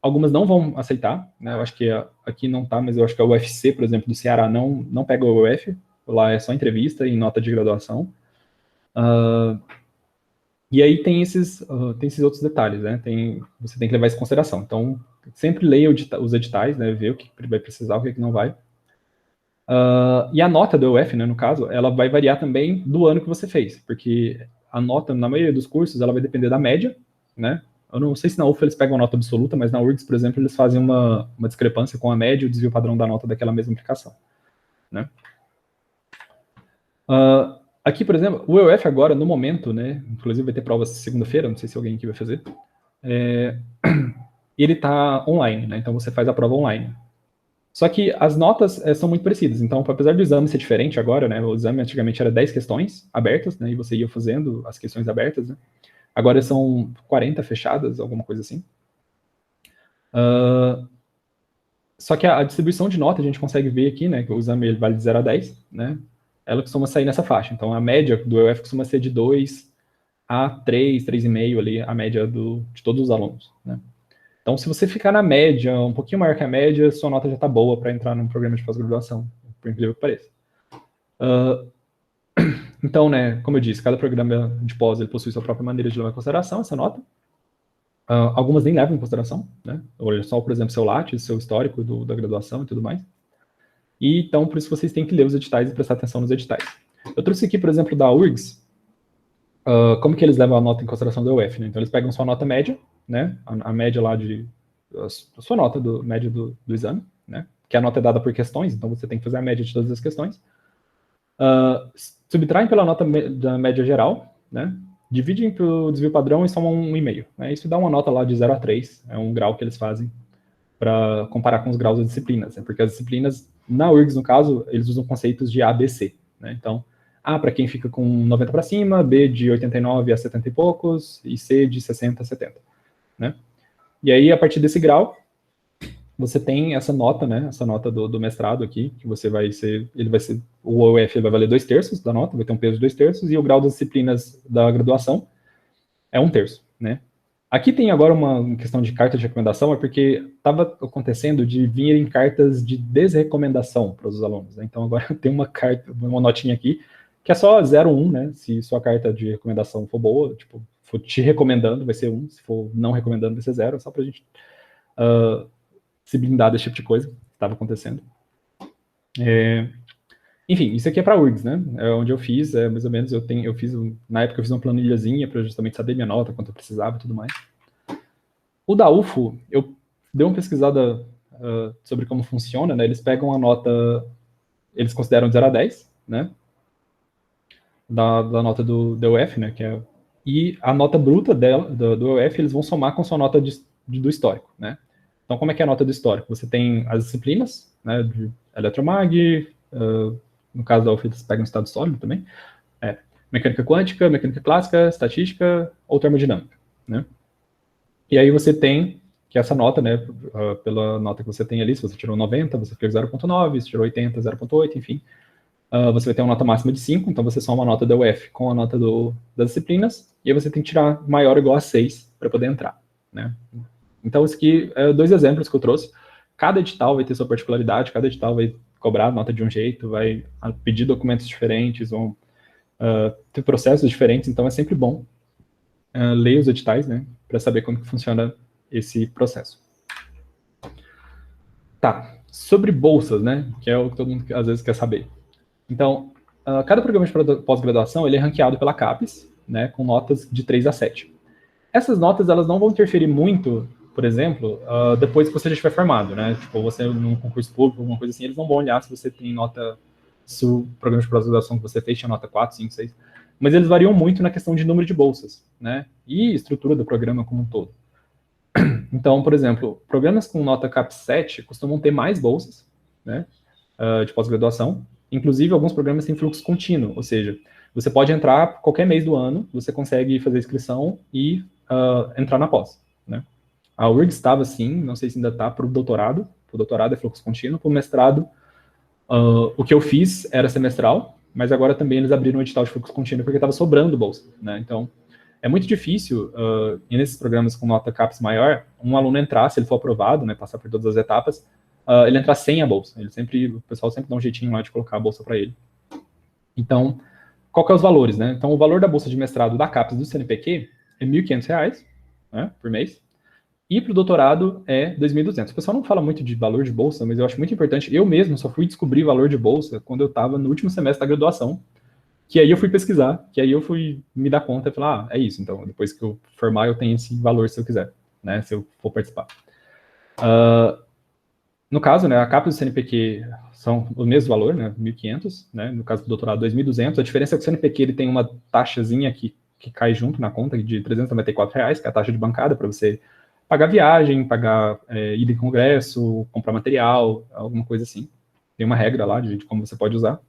Speaker 2: Algumas não vão aceitar, né, eu acho que aqui não tá, mas eu acho que a UFC, por exemplo, do Ceará, não pega o UF, lá é só entrevista e nota de graduação. E aí tem esses outros detalhes, né, você tem que levar isso em consideração. Então, sempre leia os editais, né, ver o que vai precisar, o que não vai. E a nota do UF, né, no caso, ela vai variar também do ano que você fez, porque a nota, na maioria dos cursos, ela vai depender da média, né? Eu não sei se na UF eles pegam a nota absoluta, mas na URGS, por exemplo, eles fazem uma discrepância com a média e o desvio padrão da nota daquela mesma aplicação, né? Aqui, por exemplo, o UF agora, no momento, né, inclusive vai ter provas segunda-feira, não sei se alguém aqui vai fazer, ele está online, né? Então você faz a prova online. Só que as notas são muito parecidas. Então, apesar do exame ser diferente agora, né? O exame antigamente era 10 questões abertas, né? E você ia fazendo as questões abertas, né? Agora são 40 fechadas, alguma coisa assim. Só que a distribuição de nota a gente consegue ver aqui, né? Que o exame ele vale de 0 a 10, né? Ela costuma sair nessa faixa. Então, a média do EUF costuma ser de 2 a 3, 3,5 ali, a média de todos os alunos, né? Então, se você ficar na média, um pouquinho maior que a média, sua nota já está boa para entrar num programa de pós-graduação, por incrível que pareça. Então, né, como eu disse, cada programa de pós ele possui sua própria maneira de levar em consideração essa nota. Algumas nem levam em consideração, né? Olha só, por exemplo, seu Lattes, seu histórico da graduação e tudo mais. E, então, por isso vocês têm que ler os editais e prestar atenção nos editais. Eu trouxe aqui, por exemplo, da URGS, como que eles levam a nota em consideração da UF, né? Então, eles pegam sua nota média, né? A média lá a sua nota média do exame, né? Que a nota é dada por questões, então você tem que fazer a média de todas as questões. Subtraem pela nota da média geral, né? Dividem pelo desvio padrão e somam 1,5. Né? Isso dá uma nota lá de 0 a 3, é um grau que eles fazem para comparar com os graus das disciplinas, né? Porque as disciplinas, na URGS, no caso, eles usam conceitos de A, B, C, né? Então, A para quem fica com 90 para cima, B de 89 a 70 e poucos, e C de 60 a 70, né? E aí, a partir desse grau, você tem essa nota, né? Essa nota do mestrado aqui, que você vai ser, o UF vai valer 2/3 da nota, vai ter um peso de 2/3, e o grau das disciplinas da graduação é 1/3, né? Aqui tem agora uma questão de carta de recomendação, é porque estava acontecendo de virem cartas de desrecomendação para os alunos, né? Então agora tem uma notinha aqui, que é só 0,1, né? Se sua carta de recomendação for boa, tipo, for te recomendando, vai ser 1, se for não recomendando, vai ser 0, só para a gente se blindar desse tipo de coisa que estava acontecendo. Enfim, isso aqui é para URGS, né? É onde eu fiz, mais ou menos, na época eu fiz uma planilhazinha para justamente saber minha nota, quanto eu precisava e tudo mais. O da UFO, eu dei uma pesquisada sobre como funciona, né? Eles pegam a nota, eles consideram de 0 a 10, né? Da nota do UF, né? E a nota bruta do UF, eles vão somar com sua nota do histórico, né? Então, como é que é a nota do histórico? Você tem as disciplinas, né? De eletromag, no caso da UF, eles pegam estado sólido também, mecânica quântica, mecânica clássica, estatística ou termodinâmica, né? E aí você tem que essa nota, né, pela nota que você tem ali, se você tirou 90, você fez 0,9, se tirou 80, 0,8, enfim, você vai ter uma nota máxima de 5, então você soma a nota da UF com a nota das disciplinas, e aí você tem que tirar maior ou igual a 6 para poder entrar, né? Então, isso aqui é 2 exemplos que eu trouxe. Cada edital vai ter sua particularidade, cada edital vai cobrar a nota de um jeito, vai pedir documentos diferentes, vão ter processos diferentes, então é sempre bom ler os editais, né, para saber como que funciona esse processo. Tá, sobre bolsas, né, que é o que todo mundo às vezes quer saber. Então, cada programa de pós-graduação, ele é ranqueado pela CAPES, né, com notas de 3 a 7. Essas notas, elas não vão interferir muito, por exemplo, depois que você já estiver formado, né? Tipo, você num concurso público, alguma coisa assim, eles não vão olhar se você tem nota, se o programa de pós-graduação que você fez tinha nota 4, 5, 6. Mas eles variam muito na questão de número de bolsas, né? E estrutura do programa como um todo. Então, por exemplo, programas com nota CAP 7 costumam ter mais bolsas, né? De pós-graduação. Inclusive, alguns programas têm fluxo contínuo, ou seja, você pode entrar qualquer mês do ano, você consegue fazer a inscrição e entrar na pós, né? A URGS estava assim, não sei se ainda está, para o doutorado é fluxo contínuo, para o mestrado, o que eu fiz era semestral, mas agora também eles abriram um edital de fluxo contínuo porque estava sobrando bolsa, né? Então, é muito difícil, e nesses programas com nota CAPES maior, um aluno entrar, se ele for aprovado, né, passar por todas as etapas, ele entrar sem a bolsa. O pessoal sempre dá um jeitinho lá de colocar a bolsa para ele. Então, qual que é os valores, né? Então, o valor da bolsa de mestrado da CAPES do CNPq é R$ 1.500, né, por mês, e para o doutorado é R$ 2.200. O pessoal não fala muito de valor de bolsa, mas eu acho muito importante. Eu mesmo só fui descobrir valor de bolsa quando eu estava no último semestre da graduação, que aí eu fui pesquisar, que aí eu fui me dar conta e falar, é isso, então, depois que eu formar, eu tenho esse valor se eu quiser, né, se eu for participar. No caso, né, a CAPES do CNPq são o mesmo valor, né, 1.500, né, no caso do doutorado, 2.200, a diferença é que o CNPq ele tem uma taxazinha que cai junto na conta de R$ 394, que é a taxa de bancada, para você pagar viagem, pagar ida em congresso, comprar material, alguma coisa assim. Tem uma regra lá de como você pode usar.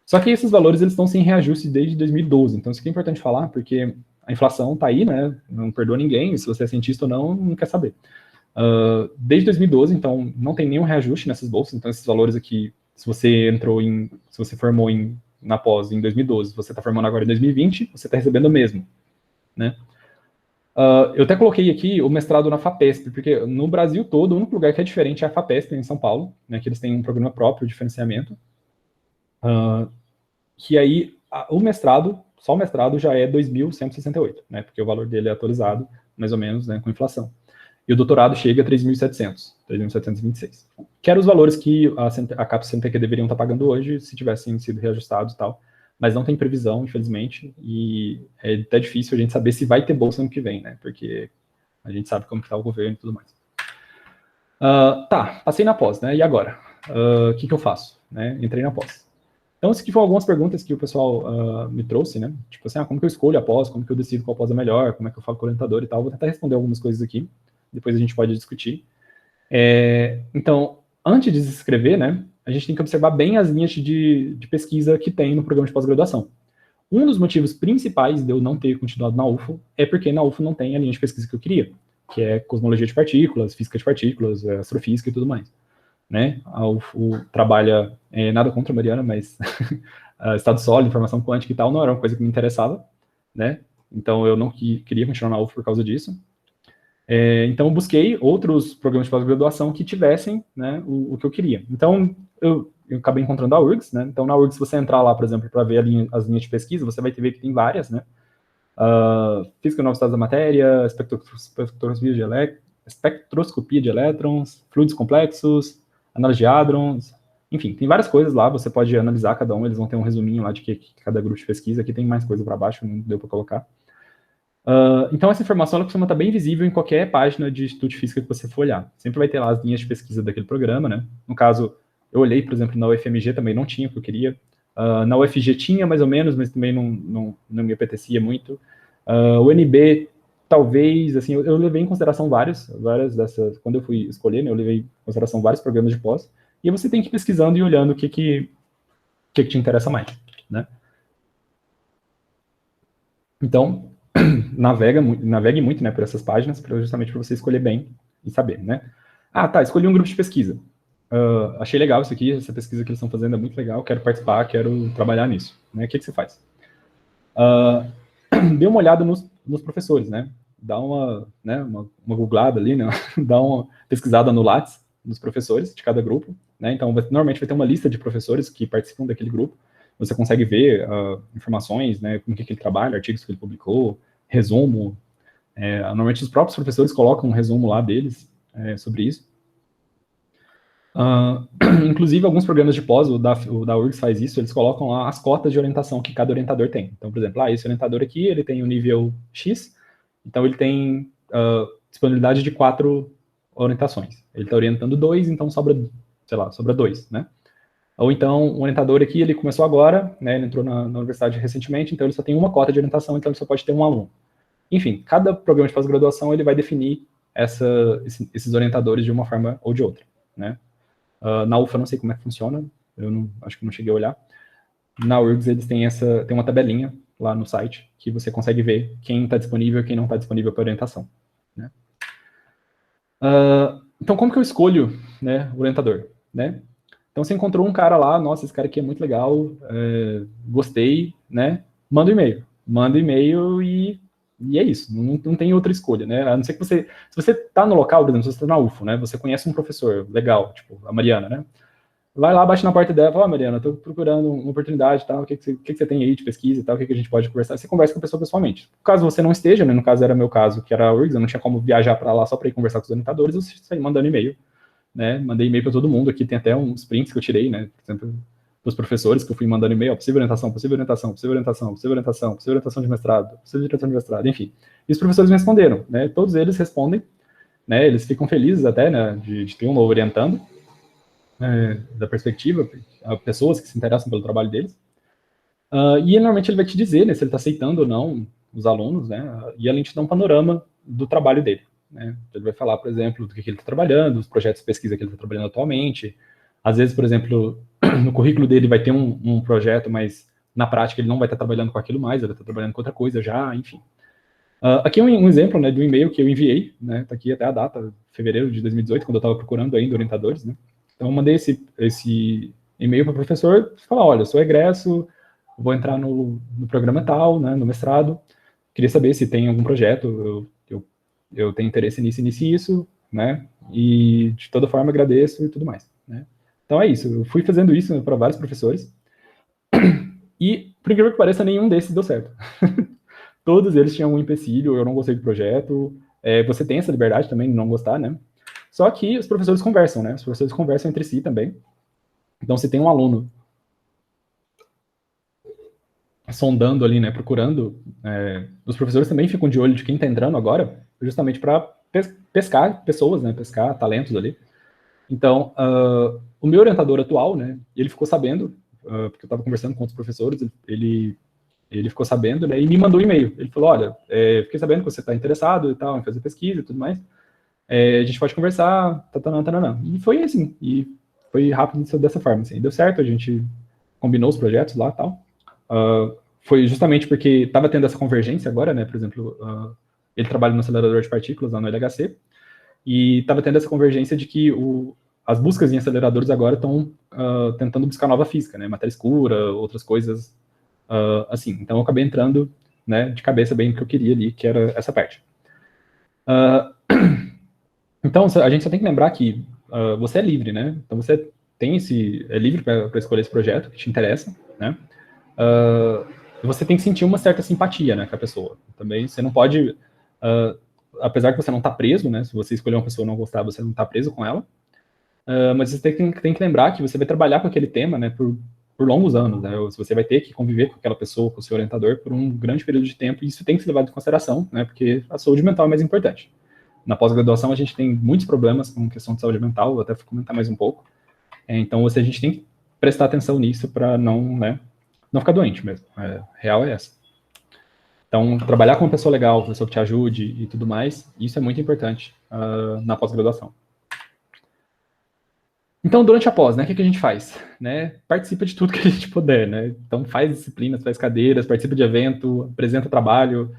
Speaker 2: Só que esses valores eles estão sem reajuste desde 2012, então isso aqui é importante falar, porque a inflação está aí, né? Não perdoa ninguém, se você é cientista ou não, não quer saber. Desde 2012, então, não tem nenhum reajuste nessas bolsas, então esses valores aqui, se você formou na pós em 2012, você está formando agora em 2020, você está recebendo o mesmo, né? Eu até coloquei aqui o mestrado na FAPESP, porque no Brasil todo, o único lugar que é diferente é a FAPESP, em São Paulo, né, que eles têm um programa próprio de financiamento, que aí o mestrado, só o mestrado já é 2.168, né, porque o valor dele é atualizado, mais ou menos, né, com inflação. E o doutorado chega a 3.726, que eram os valores que a CAPES e o CNPq deveriam estar pagando hoje, se tivessem sido reajustados e tal, mas não tem previsão, infelizmente, e é até difícil a gente saber se vai ter bolsa ano que vem, né, porque a gente sabe como está o governo e tudo mais. Tá, passei na pós, né, e agora? O que eu faço? Né, entrei na pós. Então, essas aqui foram algumas perguntas que o pessoal me trouxe, né? Tipo assim, como que eu escolho a pós, como que eu decido qual pós é melhor, como é que eu falo com o orientador e tal. Vou tentar responder algumas coisas aqui, depois a gente pode discutir. Então, antes de se inscrever, né, a gente tem que observar bem as linhas de pesquisa que tem no programa de pós-graduação. Um dos motivos principais de eu não ter continuado na UFO é porque na UFO não tem a linha de pesquisa que eu queria, que é cosmologia de partículas, física de partículas, astrofísica e tudo mais. Né? A UFO trabalha, nada contra a Mariana, mas estado sólido, informação quântica e tal, não era uma coisa que me interessava, né? Então eu não queria continuar na UFO por causa disso. Então eu busquei outros programas de pós-graduação que tivessem, né, o que eu queria. Então eu acabei encontrando a URGS, né? Então na URGS, se você entrar lá, por exemplo, para ver as linhas de pesquisa, você vai ver que tem várias, né? Física e novos estados da matéria, espectroscopia de elétrons, fluidos complexos, análise de hadrons, enfim, tem várias coisas lá, você pode analisar cada um, eles vão ter um resuminho lá de que cada grupo de pesquisa, aqui tem mais coisa para baixo, não deu para colocar. Então essa informação ela costuma estar bem visível em qualquer página de estudo de física que você for olhar. Sempre vai ter lá as linhas de pesquisa daquele programa, né? No caso, eu olhei, por exemplo, na UFMG também não tinha o que eu queria. Na UFG tinha mais ou menos, mas também não me apetecia muito. O NB, talvez, assim, eu levei em consideração várias dessas, quando eu fui escolher, né, eu levei em consideração vários programas de pós, e você tem que ir pesquisando e olhando o que te interessa mais, né? Então, navegue muito, né, por essas páginas, justamente para você escolher bem e saber, né? Tá, escolhi um grupo de pesquisa. Achei legal isso aqui, essa pesquisa que eles estão fazendo é muito legal, quero participar, quero trabalhar nisso, né? O que você faz? Dê uma olhada nos professores, né? Dá uma googlada ali, né? Dá uma pesquisada no Lattes dos professores de cada grupo, né? Então, normalmente vai ter uma lista de professores que participam daquele grupo. Você consegue ver informações, né? Com o que ele trabalha, artigos que ele publicou, resumo. Normalmente os próprios professores colocam um resumo lá deles sobre isso. Inclusive, alguns programas de pós, o da URGS faz isso, eles colocam lá as cotas de orientação que cada orientador tem. Então, por exemplo, esse orientador aqui, ele tem o nível X Então, ele tem disponibilidade de 4 orientações. Ele está orientando 2, então sobra, sei lá, sobra 2, né? Ou então, um orientador aqui, ele começou agora, né? Ele entrou na universidade recentemente, então ele só tem uma cota de orientação, então ele só pode ter um aluno. Enfim, cada programa de pós-graduação, ele vai definir esses orientadores de uma forma ou de outra, né? Na UFA, eu não sei como é que funciona, acho que não cheguei a olhar. Na URGS, eles têm uma tabelinha lá no site, que você consegue ver quem está disponível e quem não está disponível para orientação, né? Então, como que eu escolho, né, o orientador, né? Então, você encontrou um cara lá, nossa, esse cara aqui é muito legal, gostei, né? Manda um e-mail. Manda um e-mail e é isso, não tem outra escolha, né? A não ser que se você tá no local, por exemplo, se você tá na UFO, né? Você conhece um professor legal, tipo a Mariana, né? Vai lá, bate na porta dela, fala, Mariana, tô procurando uma oportunidade, tal, o que você tem aí de pesquisa e tal, o que a gente pode conversar? Você conversa com a pessoa pessoalmente. Caso você não esteja, né? No caso era meu caso, que era a URGS, eu não tinha como viajar para lá só para ir conversar com os orientadores, eu saí mandando e-mail, né? Mandei e-mail para todo mundo, aqui tem até uns prints que eu tirei, né? Por exemplo, dos professores que eu fui mandando e-mail, possível orientação, possível orientação, possível orientação, possível orientação, possível orientação de mestrado, possível orientação de mestrado, enfim. E os professores me responderam, né? Todos eles respondem, né? Eles ficam felizes até, né? De ter um novo orientando, da perspectiva, pessoas que se interessam pelo trabalho deles. E normalmente ele vai te dizer, né? Se ele está aceitando ou não os alunos, né? E além de dar um panorama do trabalho dele, né? Ele vai falar, por exemplo, do que ele está trabalhando, os projetos de pesquisa que ele está trabalhando atualmente. Às vezes, por exemplo, no currículo dele vai ter um projeto, mas na prática ele não vai estar trabalhando com aquilo mais, ele vai estar trabalhando com outra coisa já, enfim. Aqui é um exemplo, né, do e-mail que eu enviei, né, tá aqui até a data, fevereiro de 2018, quando eu estava procurando ainda orientadores, né. Então eu mandei esse e-mail para o professor, falar, olha, eu sou egresso, vou entrar no programa tal, né, no mestrado, queria saber se tem algum projeto, eu tenho interesse nisso, isso, né, e de toda forma agradeço e tudo mais, né. Então é isso, eu fui fazendo isso, né, para vários professores, e, por incrível que pareça, nenhum desses deu certo. Todos eles tinham um empecilho, eu não gostei do projeto, você tem essa liberdade também de não gostar, né? Só que os professores conversam, né? Os professores conversam entre si também. Então, se tem um aluno sondando ali, né, procurando, os professores também ficam de olho de quem está entrando agora, justamente para pescar pessoas, né? Pescar talentos ali. Então, o meu orientador atual, né, ele ficou sabendo, porque eu estava conversando com outros professores, ele ficou sabendo, né, e me mandou um e-mail. Ele falou, olha, fiquei sabendo que você está interessado e tal, em fazer pesquisa e tudo mais. A gente pode conversar, tatanã. E foi assim, e foi rápido dessa forma, assim. Deu certo, a gente combinou os projetos lá e tal. Foi justamente porque estava tendo essa convergência agora, né, por exemplo, ele trabalha no acelerador de partículas lá no LHC, e estava tendo essa convergência de que as buscas em aceleradores agora estão tentando buscar nova física, né, matéria escura, outras coisas assim. Então eu acabei entrando, né, de cabeça bem no que eu queria ali, que era essa parte. Então a gente só tem que lembrar que você é livre, né? Então você é livre para escolher esse projeto que te interessa, né? Você tem que sentir uma certa simpatia, né, com a pessoa. Também você não pode, apesar que você não está preso, né? Se você escolher uma pessoa e não gostar, você não está preso com ela. Mas você tem que lembrar que você vai trabalhar com aquele tema, né, por longos anos, né? Você vai ter que conviver com aquela pessoa, com o seu orientador, por um grande período de tempo, e isso tem que ser levado em consideração, né? Porque a saúde mental é mais importante. Na pós-graduação, a gente tem muitos problemas com questão de saúde mental, vou até comentar mais um pouco. Então, a gente tem que prestar atenção nisso para não ficar doente mesmo. Real é essa. Então, trabalhar com uma pessoa legal, uma pessoa que te ajude e tudo mais, isso é muito importante na pós-graduação. Então, durante a pós, né, o que a gente faz? Né? Participa de tudo que a gente puder, né? Então, faz disciplinas, faz cadeiras, participa de evento, apresenta trabalho,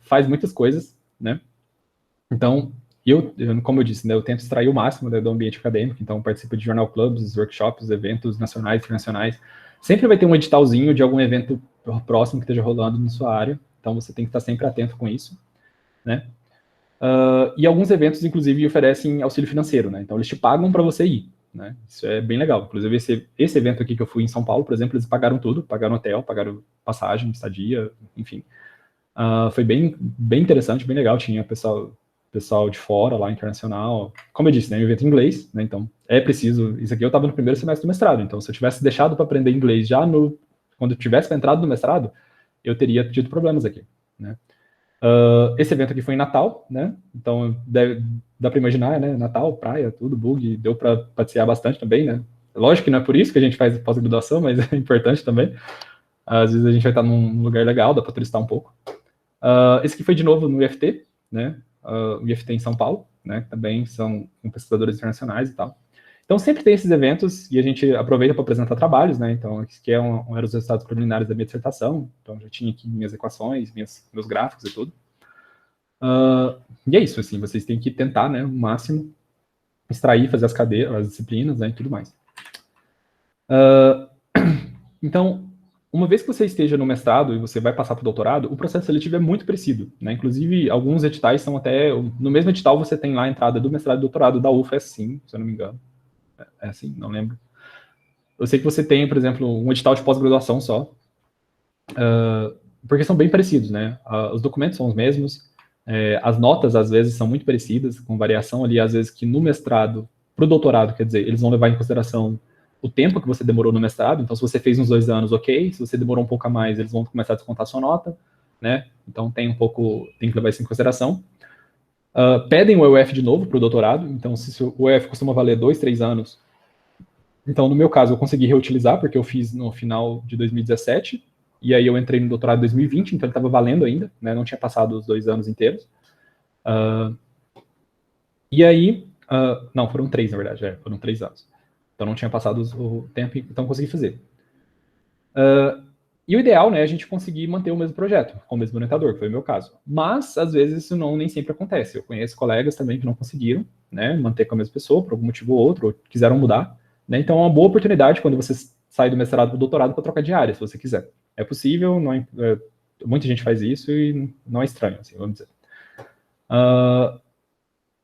Speaker 2: faz muitas coisas, né? Então, como eu disse, né, eu tento extrair o máximo, né, do ambiente acadêmico, então participo de jornal clubs, workshops, eventos nacionais, internacionais. Sempre vai ter um editalzinho de algum evento próximo que esteja rolando na sua área, então você tem que estar sempre atento com isso, né? E alguns eventos, inclusive, oferecem auxílio financeiro, né? Então, eles te pagam para você ir, né? Isso é bem legal. Inclusive, esse evento aqui que eu fui em São Paulo, por exemplo, eles pagaram tudo, pagaram hotel, pagaram passagem, estadia, enfim. Foi bem interessante, bem legal. Tinha pessoal de fora, lá, internacional. Como eu disse, né? Um evento em inglês, né? Então, é preciso... Isso aqui eu estava no primeiro semestre do mestrado, então, se eu tivesse deixado para aprender inglês quando eu tivesse entrado no mestrado, eu teria tido problemas aqui, né? Esse evento aqui foi em Natal, né? Então dá para imaginar, né? Natal, praia, tudo, bug, deu para passear bastante também, né? Lógico que não é por isso que a gente faz pós-graduação, mas é importante também. Às vezes a gente vai estar num lugar legal, dá para turistar um pouco. Esse aqui foi de novo no IFT, né? O IFT em São Paulo, né? Também são com pesquisadores internacionais e tal. Então sempre tem esses eventos e a gente aproveita para apresentar trabalhos, né? Então esse aqui eram os resultados preliminares da minha dissertação. Então já tinha aqui minhas equações, meus gráficos e tudo. E é isso, assim, vocês têm que tentar, né, o máximo, extrair, fazer as disciplinas, né, e tudo mais. Então, uma vez que você esteja no mestrado e você vai passar para o doutorado, o processo seletivo é muito parecido, né? Inclusive, alguns editais são até... No mesmo edital você tem lá a entrada do mestrado e doutorado da UFA, é assim, se eu não me engano. É assim, não lembro. Eu sei que você tem, por exemplo, um edital de pós-graduação só, porque são bem parecidos, né? Os documentos são os mesmos, as notas, às vezes, são muito parecidas, com variação ali, às vezes, que no mestrado, para o doutorado, quer dizer, eles vão levar em consideração o tempo que você demorou no mestrado. Então, se você fez uns 2 anos, ok. Se você demorou um pouco a mais, eles vão começar a descontar a sua nota, né? Então, tem que levar isso em consideração. Pedem o EUF de novo para o doutorado. Então, se o EUF costuma valer 2, 3 anos, então, no meu caso, eu consegui reutilizar, porque eu fiz no final de 2017, e aí eu entrei no doutorado em 2020, então ele estava valendo ainda, né? Não tinha passado os 2 anos inteiros. E aí, não, foram 3, na verdade, foram 3 anos. Então não tinha passado o tempo, então consegui fazer. E o ideal, né, é a gente conseguir manter o mesmo projeto, com o mesmo orientador, que foi o meu caso. Mas, às vezes, isso nem sempre acontece. Eu conheço colegas também que não conseguiram, né, manter com a mesma pessoa, por algum motivo ou outro, ou quiseram mudar, né? Então é uma boa oportunidade quando você sai do mestrado para o doutorado para trocar de área, se você quiser. É possível, muita gente faz isso e não é estranho, assim, vamos dizer.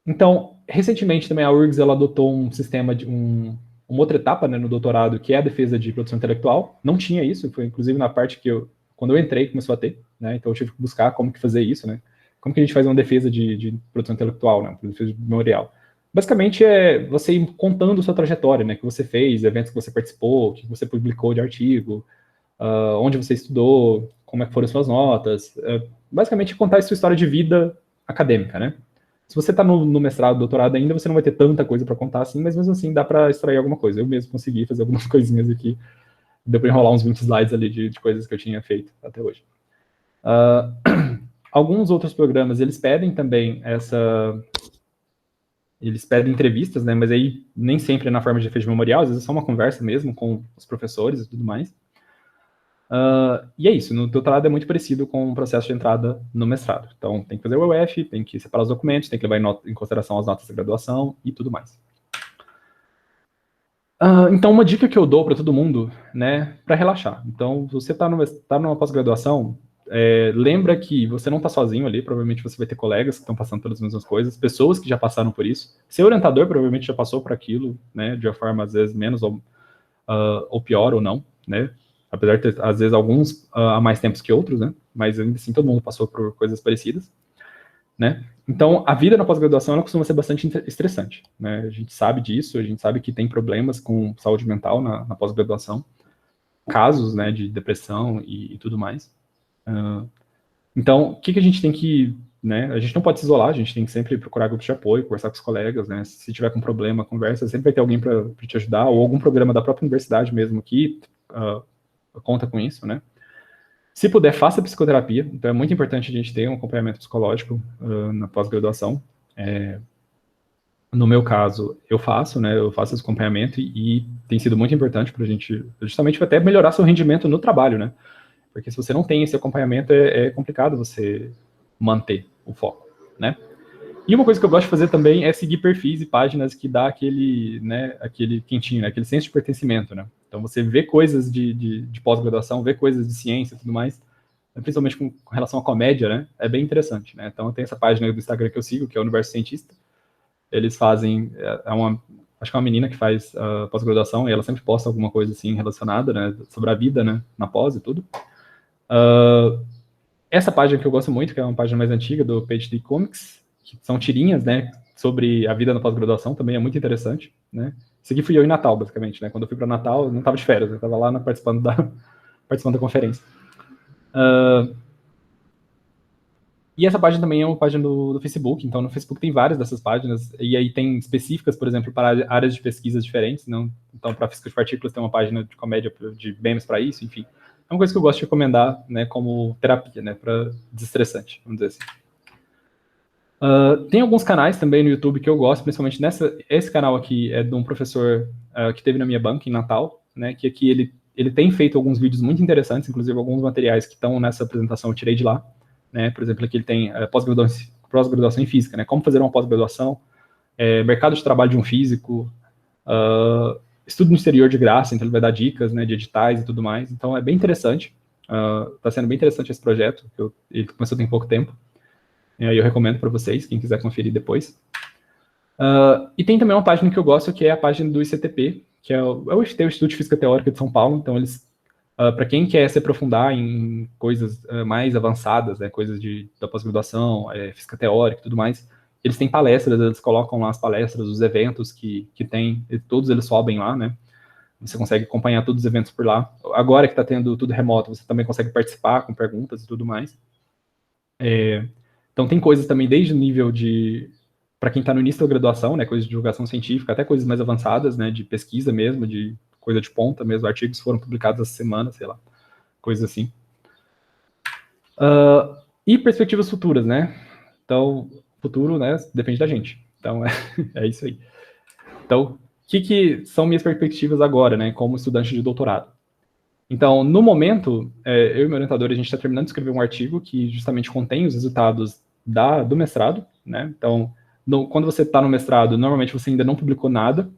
Speaker 2: Então, recentemente também a URGS ela adotou um sistema de uma outra etapa, né, no doutorado, que é a defesa de produção intelectual. Não tinha isso, foi inclusive na parte que quando eu entrei, começou a ter, né? Então eu tive que buscar como que fazer isso, né? Como que a gente faz uma defesa de produção intelectual, né? Uma defesa de memorial. Basicamente é você ir contando sua trajetória, né? Que você fez, eventos que você participou, que você publicou de artigo, onde você estudou, como é que foram suas notas. Basicamente contar a sua história de vida acadêmica, né? Se você está no mestrado, doutorado ainda, você não vai ter tanta coisa para contar assim, mas mesmo assim dá para extrair alguma coisa. Eu mesmo consegui fazer algumas coisinhas aqui. Deu para enrolar uns 20 slides ali de coisas que eu tinha feito até hoje. Alguns outros programas, eles pedem também eles pedem entrevistas, né? Mas aí nem sempre é na forma de defesa de memorial, às vezes é só uma conversa mesmo com os professores e tudo mais. E é isso, no doutorado é muito parecido com o processo de entrada no mestrado. Então, tem que fazer o EUF, tem que separar os documentos, tem que levar em consideração as notas da graduação e tudo mais. Então, uma dica que eu dou para todo mundo, né, para relaxar. Então, se você está numa pós-graduação, lembra que você não está sozinho ali, provavelmente você vai ter colegas que estão passando pelas mesmas coisas, pessoas que já passaram por isso. Seu orientador provavelmente já passou por aquilo, né, de uma forma, às vezes, menos ou pior ou não, né? Apesar de ter, às vezes, alguns há mais tempos que outros, né? Mas ainda assim, todo mundo passou por coisas parecidas, né? Então, a vida na pós-graduação, ela costuma ser bastante estressante, né? A gente sabe disso, a gente sabe que tem problemas com saúde mental na pós-graduação, casos, né, de depressão e tudo mais. Então, o que a gente tem que, né? A gente não pode se isolar, a gente tem que sempre procurar grupos de apoio, conversar com os colegas, né? Se tiver com problema, conversa, sempre vai ter alguém para te ajudar, ou algum programa da própria universidade mesmo que conta com isso, né? Se puder, faça psicoterapia. Então, é muito importante a gente ter um acompanhamento psicológico na pós-graduação. No meu caso, eu faço, né? Eu faço esse acompanhamento e tem sido muito importante para a gente, justamente até melhorar seu rendimento no trabalho, né? Porque se você não tem esse acompanhamento, é complicado você manter o foco, né? E uma coisa que eu gosto de fazer também é seguir perfis e páginas que dá aquele, né, aquele quentinho, né, aquele senso de pertencimento, né? Então você vê coisas de pós-graduação, vê coisas de ciência e tudo mais, principalmente com relação à comédia, né? É bem interessante, né? Então tem essa página do Instagram que eu sigo, que é o Universo Cientista. Eles fazem, acho que é uma menina que faz pós-graduação e ela sempre posta alguma coisa assim relacionada, né, sobre a vida, né, na pós e tudo. Essa página que eu gosto muito, que é uma página mais antiga do PhD Comics, que são tirinhas, né, sobre a vida na pós-graduação, também é muito interessante, né. Isso aqui fui eu em Natal, basicamente, né. Quando eu fui para Natal, eu não estava de férias, eu estava lá participando da conferência. E essa página também é uma página do Facebook, então no Facebook tem várias dessas páginas, e aí tem específicas, por exemplo, para áreas de pesquisa diferentes, não? Então, para física de partículas tem uma página de comédia de memes para isso, enfim. É uma coisa que eu gosto de recomendar, né, como terapia, né, para desestressante, vamos dizer assim. Tem alguns canais também no YouTube que eu gosto, principalmente esse canal aqui é de um professor que teve na minha banca em Natal, né, que aqui ele tem feito alguns vídeos muito interessantes, inclusive alguns materiais que estão nessa apresentação eu tirei de lá, né, por exemplo, aqui ele tem pós-graduação em física, né, como fazer uma pós-graduação, mercado de trabalho de um físico, estudo no exterior de graça, então ele vai dar dicas, né, de editais e tudo mais, então é bem interessante, está sendo bem interessante esse projeto, ele começou tem pouco tempo. E aí eu recomendo para vocês, quem quiser conferir depois. E tem também uma página que eu gosto, que é a página do ICTP, que é o Instituto de Física Teórica de São Paulo. Então, eles, para quem quer se aprofundar em coisas mais avançadas, né, coisas da pós-graduação, física teórica e tudo mais, eles têm palestras, eles colocam lá as palestras, os eventos que tem, todos eles sobem lá, né? Você consegue acompanhar todos os eventos por lá. Agora que está tendo tudo remoto, você também consegue participar com perguntas e tudo mais. Então tem coisas também desde o nível de, para quem está no início da graduação, né, coisas de divulgação científica, até coisas mais avançadas, né, de pesquisa mesmo, de coisa de ponta mesmo, artigos foram publicados essa semana, sei lá, coisas assim. E perspectivas futuras, né? Então, futuro, né, depende da gente. Então, é isso aí. Então, o que são minhas perspectivas agora, né, como estudante de doutorado? Então, no momento, eu e meu orientador, a gente está terminando de escrever um artigo que justamente contém os resultados do mestrado, né? Então, quando você está no mestrado, normalmente você ainda não publicou nada,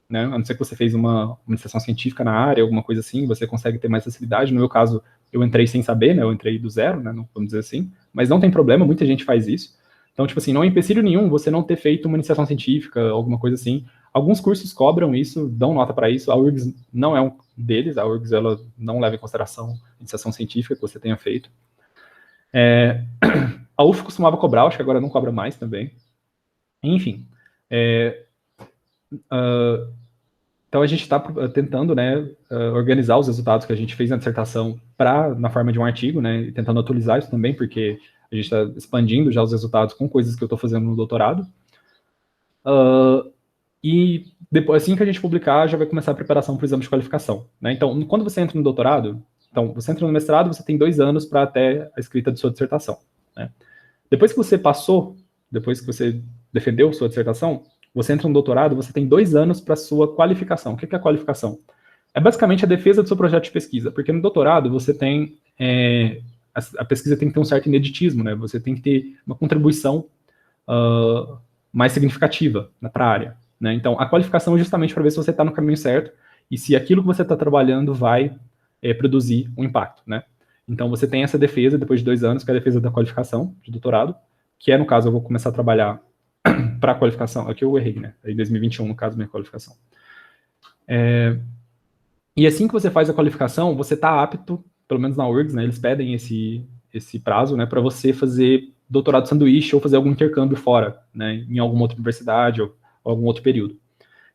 Speaker 2: né? A não ser que você fez uma iniciação científica na área, alguma coisa assim, você consegue ter mais facilidade. No meu caso, eu entrei sem saber, né? Eu entrei do zero, né? Vamos dizer assim. Mas não tem problema, muita gente faz isso. Então, tipo assim, não é empecilho nenhum você não ter feito uma iniciação científica, alguma coisa assim. Alguns cursos cobram isso, dão nota para isso. A URGS não é um deles, a URGS ela não leva em consideração a iniciação científica que você tenha feito. A UF costumava cobrar, acho que agora não cobra mais também. Enfim. Então a gente está tentando, né, organizar os resultados que a gente fez na dissertação na forma de um artigo, né, e tentando atualizar isso também, porque a gente está expandindo já os resultados com coisas que eu estou fazendo no doutorado. E depois, assim que a gente publicar, já vai começar a preparação para o exame de qualificação, né? Então, quando você entra no doutorado, então, você entra no mestrado, você tem 2 anos para até a escrita de sua dissertação, né? Depois que você passou, depois que você defendeu sua dissertação, você entra no doutorado, você tem 2 anos para sua qualificação. O que é a qualificação? É basicamente a defesa do seu projeto de pesquisa, porque no doutorado você tem a pesquisa tem que ter um certo ineditismo, né? Você tem que ter uma contribuição mais significativa para a área, né? Então, a qualificação é justamente para ver se você está no caminho certo e se aquilo que você está trabalhando vai produzir um impacto, né? Então, você tem essa defesa depois de 2 anos, que é a defesa da qualificação de doutorado, que no caso, eu vou começar a trabalhar para a qualificação. Aqui eu errei, né? Em 2021, no caso, minha qualificação. E assim que você faz a qualificação, você está apto, pelo menos na URGS, né? Eles pedem esse prazo, né? Para você fazer doutorado sanduíche ou fazer algum intercâmbio fora, né? Em alguma outra universidade ou algum outro período.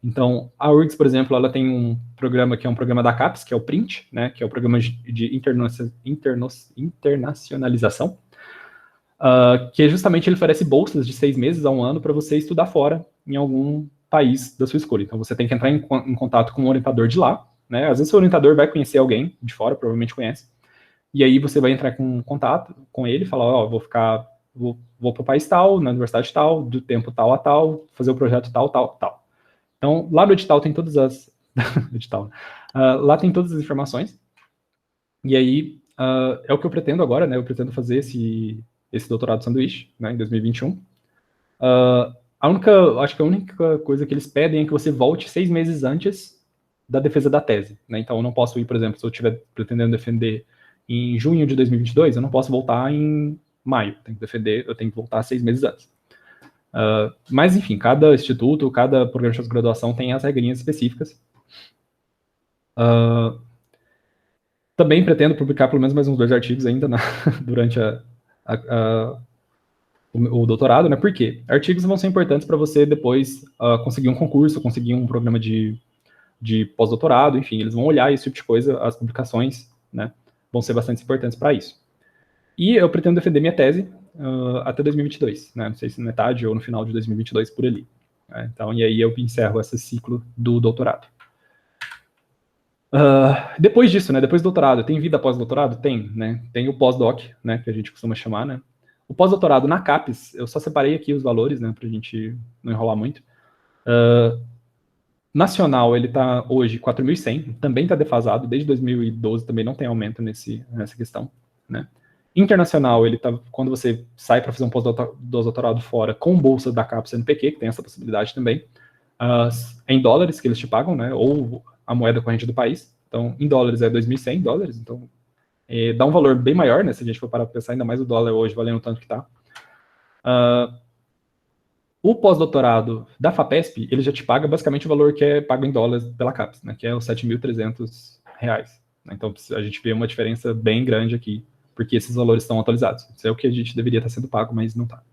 Speaker 2: Então, a URGS, por exemplo, ela tem um programa que é um programa da CAPES, que é o PRINT, né, que é o programa de internacionalização, que justamente ele oferece bolsas de 6 meses a 1 ano para você estudar fora em algum país da sua escolha. Então, você tem que entrar em contato com um orientador de lá, né? Às vezes, seu orientador vai conhecer alguém de fora, provavelmente conhece, e aí você vai entrar em contato com ele e falar, vou para o país tal, na universidade tal, do tempo tal a tal, fazer o projeto tal, tal, tal. Então, lá no edital tem todas as... edital. Lá tem todas as informações. E aí, é o que eu pretendo agora, né? Eu pretendo fazer esse doutorado sanduíche, né, em 2021. Acho que a única coisa que eles pedem é que você volte 6 meses antes da defesa da tese, né? Então, eu não posso ir, por exemplo, se eu estiver pretendendo defender em junho de 2022, eu não posso voltar em maio. Eu tenho que voltar 6 meses antes. Mas, enfim, cada instituto, cada programa de pós-graduação tem as regrinhas específicas. Também pretendo publicar pelo menos mais uns 2 artigos ainda durante o doutorado, né? Por quê? Artigos vão ser importantes para você depois conseguir um concurso, conseguir um programa de pós-doutorado, enfim, eles vão olhar esse tipo de coisa, as publicações, né? Vão ser bastante importantes para isso. E eu pretendo defender minha tese até 2022, né? Não sei se metade ou no final de 2022 por ali. Né? Então, e aí eu encerro esse ciclo do doutorado. Depois disso, né? Depois do doutorado, tem vida pós-doutorado? Tem, né? Tem o pós-doc, né? Que a gente costuma chamar, né? O pós-doutorado na CAPES, eu só separei aqui os valores, né? Pra gente não enrolar muito. Nacional, ele está hoje 4.100, também está defasado, desde 2012 também não tem aumento nessa questão, né? Internacional, ele tá, quando você sai para fazer um pós-doutorado fora com bolsa da CAPES CNPq, que tem essa possibilidade também, em dólares que eles te pagam, né? Ou a moeda corrente do país. Então, em dólares é 2.100 dólares, então dá um valor bem maior, né? Se a gente for parar para pensar, ainda mais o dólar hoje valendo tanto que está. O pós-doutorado da FAPESP, ele já te paga basicamente o valor que é pago em dólares pela CAPES, né, que é os R$7.300. Né, então a gente vê uma diferença bem grande aqui, porque esses valores estão atualizados. Isso é o que a gente deveria estar sendo pago, mas não está.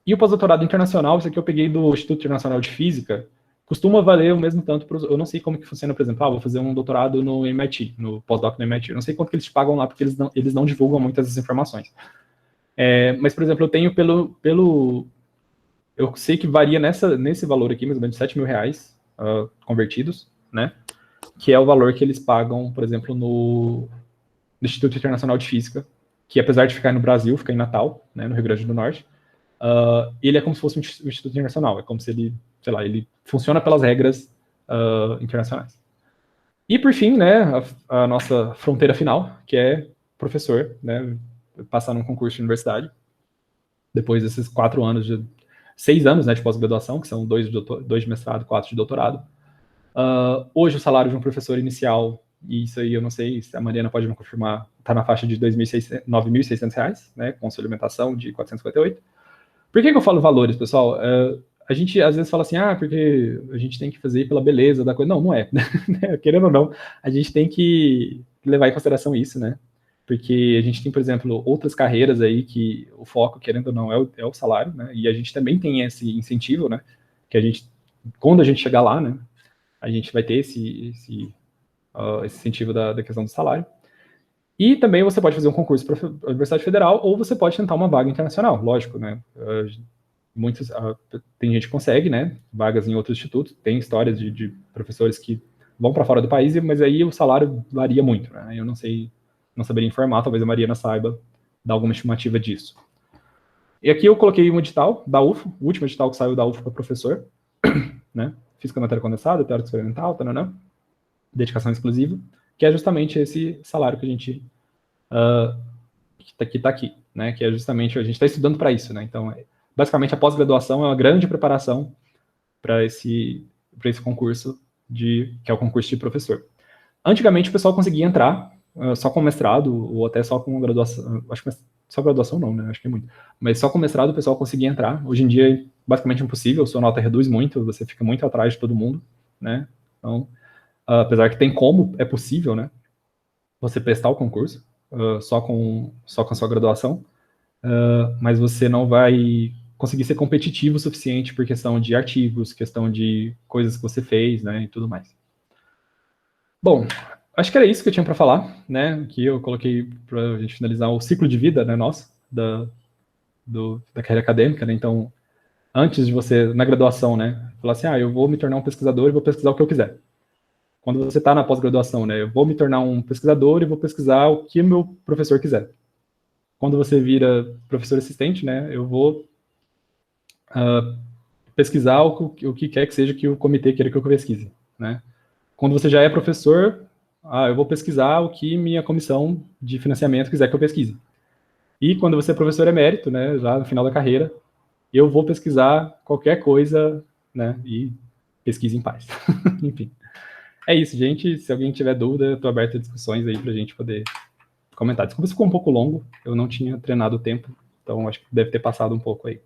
Speaker 2: E o pós-doutorado internacional, isso aqui eu peguei do Instituto Internacional de Física, costuma valer o mesmo tanto, eu não sei como que funciona, por exemplo, vou fazer um doutorado no MIT, no pós-doc no MIT, eu não sei quanto que eles te pagam lá, porque eles não divulgam muitas das informações. Mas, por exemplo, eu tenho eu sei que varia nesse valor aqui, mais ou menos R$7.000 convertidos, né? Que é o valor que eles pagam, por exemplo, no Instituto Internacional de Física, que apesar de ficar no Brasil, fica em Natal, né, no Rio Grande do Norte, ele é como se fosse um Instituto Internacional, é como se ele, sei lá, ele funciona pelas regras internacionais. E, por fim, né, a nossa fronteira final, que é professor, né, passar num concurso de universidade, depois desses 6 anos, né, de pós-graduação, que são 2 de mestrado, 4 de doutorado. Hoje o salário de um professor inicial, e isso aí eu não sei se a Mariana pode me confirmar, está na faixa de R$9.600, né, com sua alimentação de 458. Por que eu falo valores, pessoal? A gente às vezes fala assim, porque a gente tem que fazer pela beleza da coisa. Não, não é. Querendo ou não, a gente tem que levar em consideração isso, né? Porque a gente tem, por exemplo, outras carreiras aí que o foco, querendo ou não, é o salário, né? E a gente também tem esse incentivo, né? Que a gente, quando a gente chegar lá, né? A gente vai ter esse incentivo da questão do salário. E também você pode fazer um concurso para a Universidade Federal ou você pode tentar uma vaga internacional, lógico, né? Tem gente que consegue, né? Vagas em outros institutos, tem histórias de professores que vão para fora do país, mas aí o salário varia muito, né? Eu não saberia informar, talvez a Mariana saiba dar alguma estimativa disso. E aqui eu coloquei um edital da UFO, o último edital que saiu da UFO para professor, né? Física matéria condensada, teórica experimental, tananã, dedicação exclusiva, que é justamente esse salário que a gente que está aqui, né? Que é justamente a gente está estudando para isso, né? Então, basicamente a pós-graduação é uma grande preparação para esse concurso que é o concurso de professor. Antigamente o pessoal conseguia entrar só com mestrado ou até só com graduação, acho que só graduação não, né? Acho que é muito. Mas só com mestrado o pessoal conseguia entrar. Hoje em dia é basicamente impossível, sua nota reduz muito, você fica muito atrás de todo mundo, né? Então, apesar que tem como, é possível, né? Você prestar o concurso só com a sua graduação, mas você não vai conseguir ser competitivo o suficiente por questão de artigos, questão de coisas que você fez, né, e tudo mais. Bom, acho que era isso que eu tinha para falar, né, que eu coloquei para a gente finalizar o ciclo de vida, né, nosso, da carreira acadêmica, né, então, antes de você, na graduação, né, falar assim, eu vou me tornar um pesquisador e vou pesquisar o que eu quiser. Quando você está na pós-graduação, né, eu vou me tornar um pesquisador e vou pesquisar o que meu professor quiser. Quando você vira professor assistente, né, eu vou pesquisar o que quer que seja que o comitê queira que eu pesquise, né. Quando você já é professor, eu vou pesquisar o que minha comissão de financiamento quiser que eu pesquise. E quando você é professor emérito, né, já no final da carreira, eu vou pesquisar qualquer coisa, né, e pesquise em paz. Enfim. É isso, gente. Se alguém tiver dúvida, eu estou aberto a discussões aí para a gente poder comentar. Desculpa se ficou um pouco longo, eu não tinha treinado o tempo, então acho que deve ter passado um pouco aí.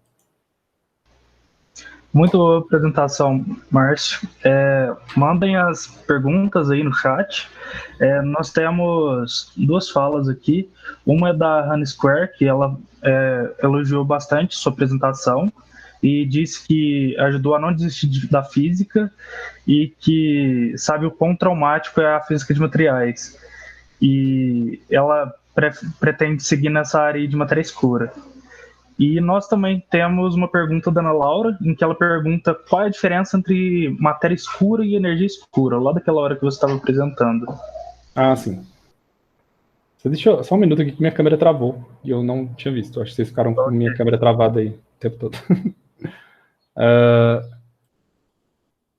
Speaker 1: Muito boa apresentação, Márcio. Mandem as perguntas aí no chat. Nós temos 2 falas aqui. Uma é da Hannah Square, que ela elogiou bastante sua apresentação e disse que ajudou a não desistir da física e que sabe o quão traumático é a física de materiais. E ela pretende seguir nessa área de matéria escura. E nós também temos uma pergunta da Ana Laura, em que ela pergunta qual é a diferença entre matéria escura e energia escura, lá daquela hora que você estava apresentando.
Speaker 2: Ah, sim. Deixa só um minuto aqui que minha câmera travou e eu não tinha visto. Acho que vocês ficaram com minha câmera travada aí o tempo todo.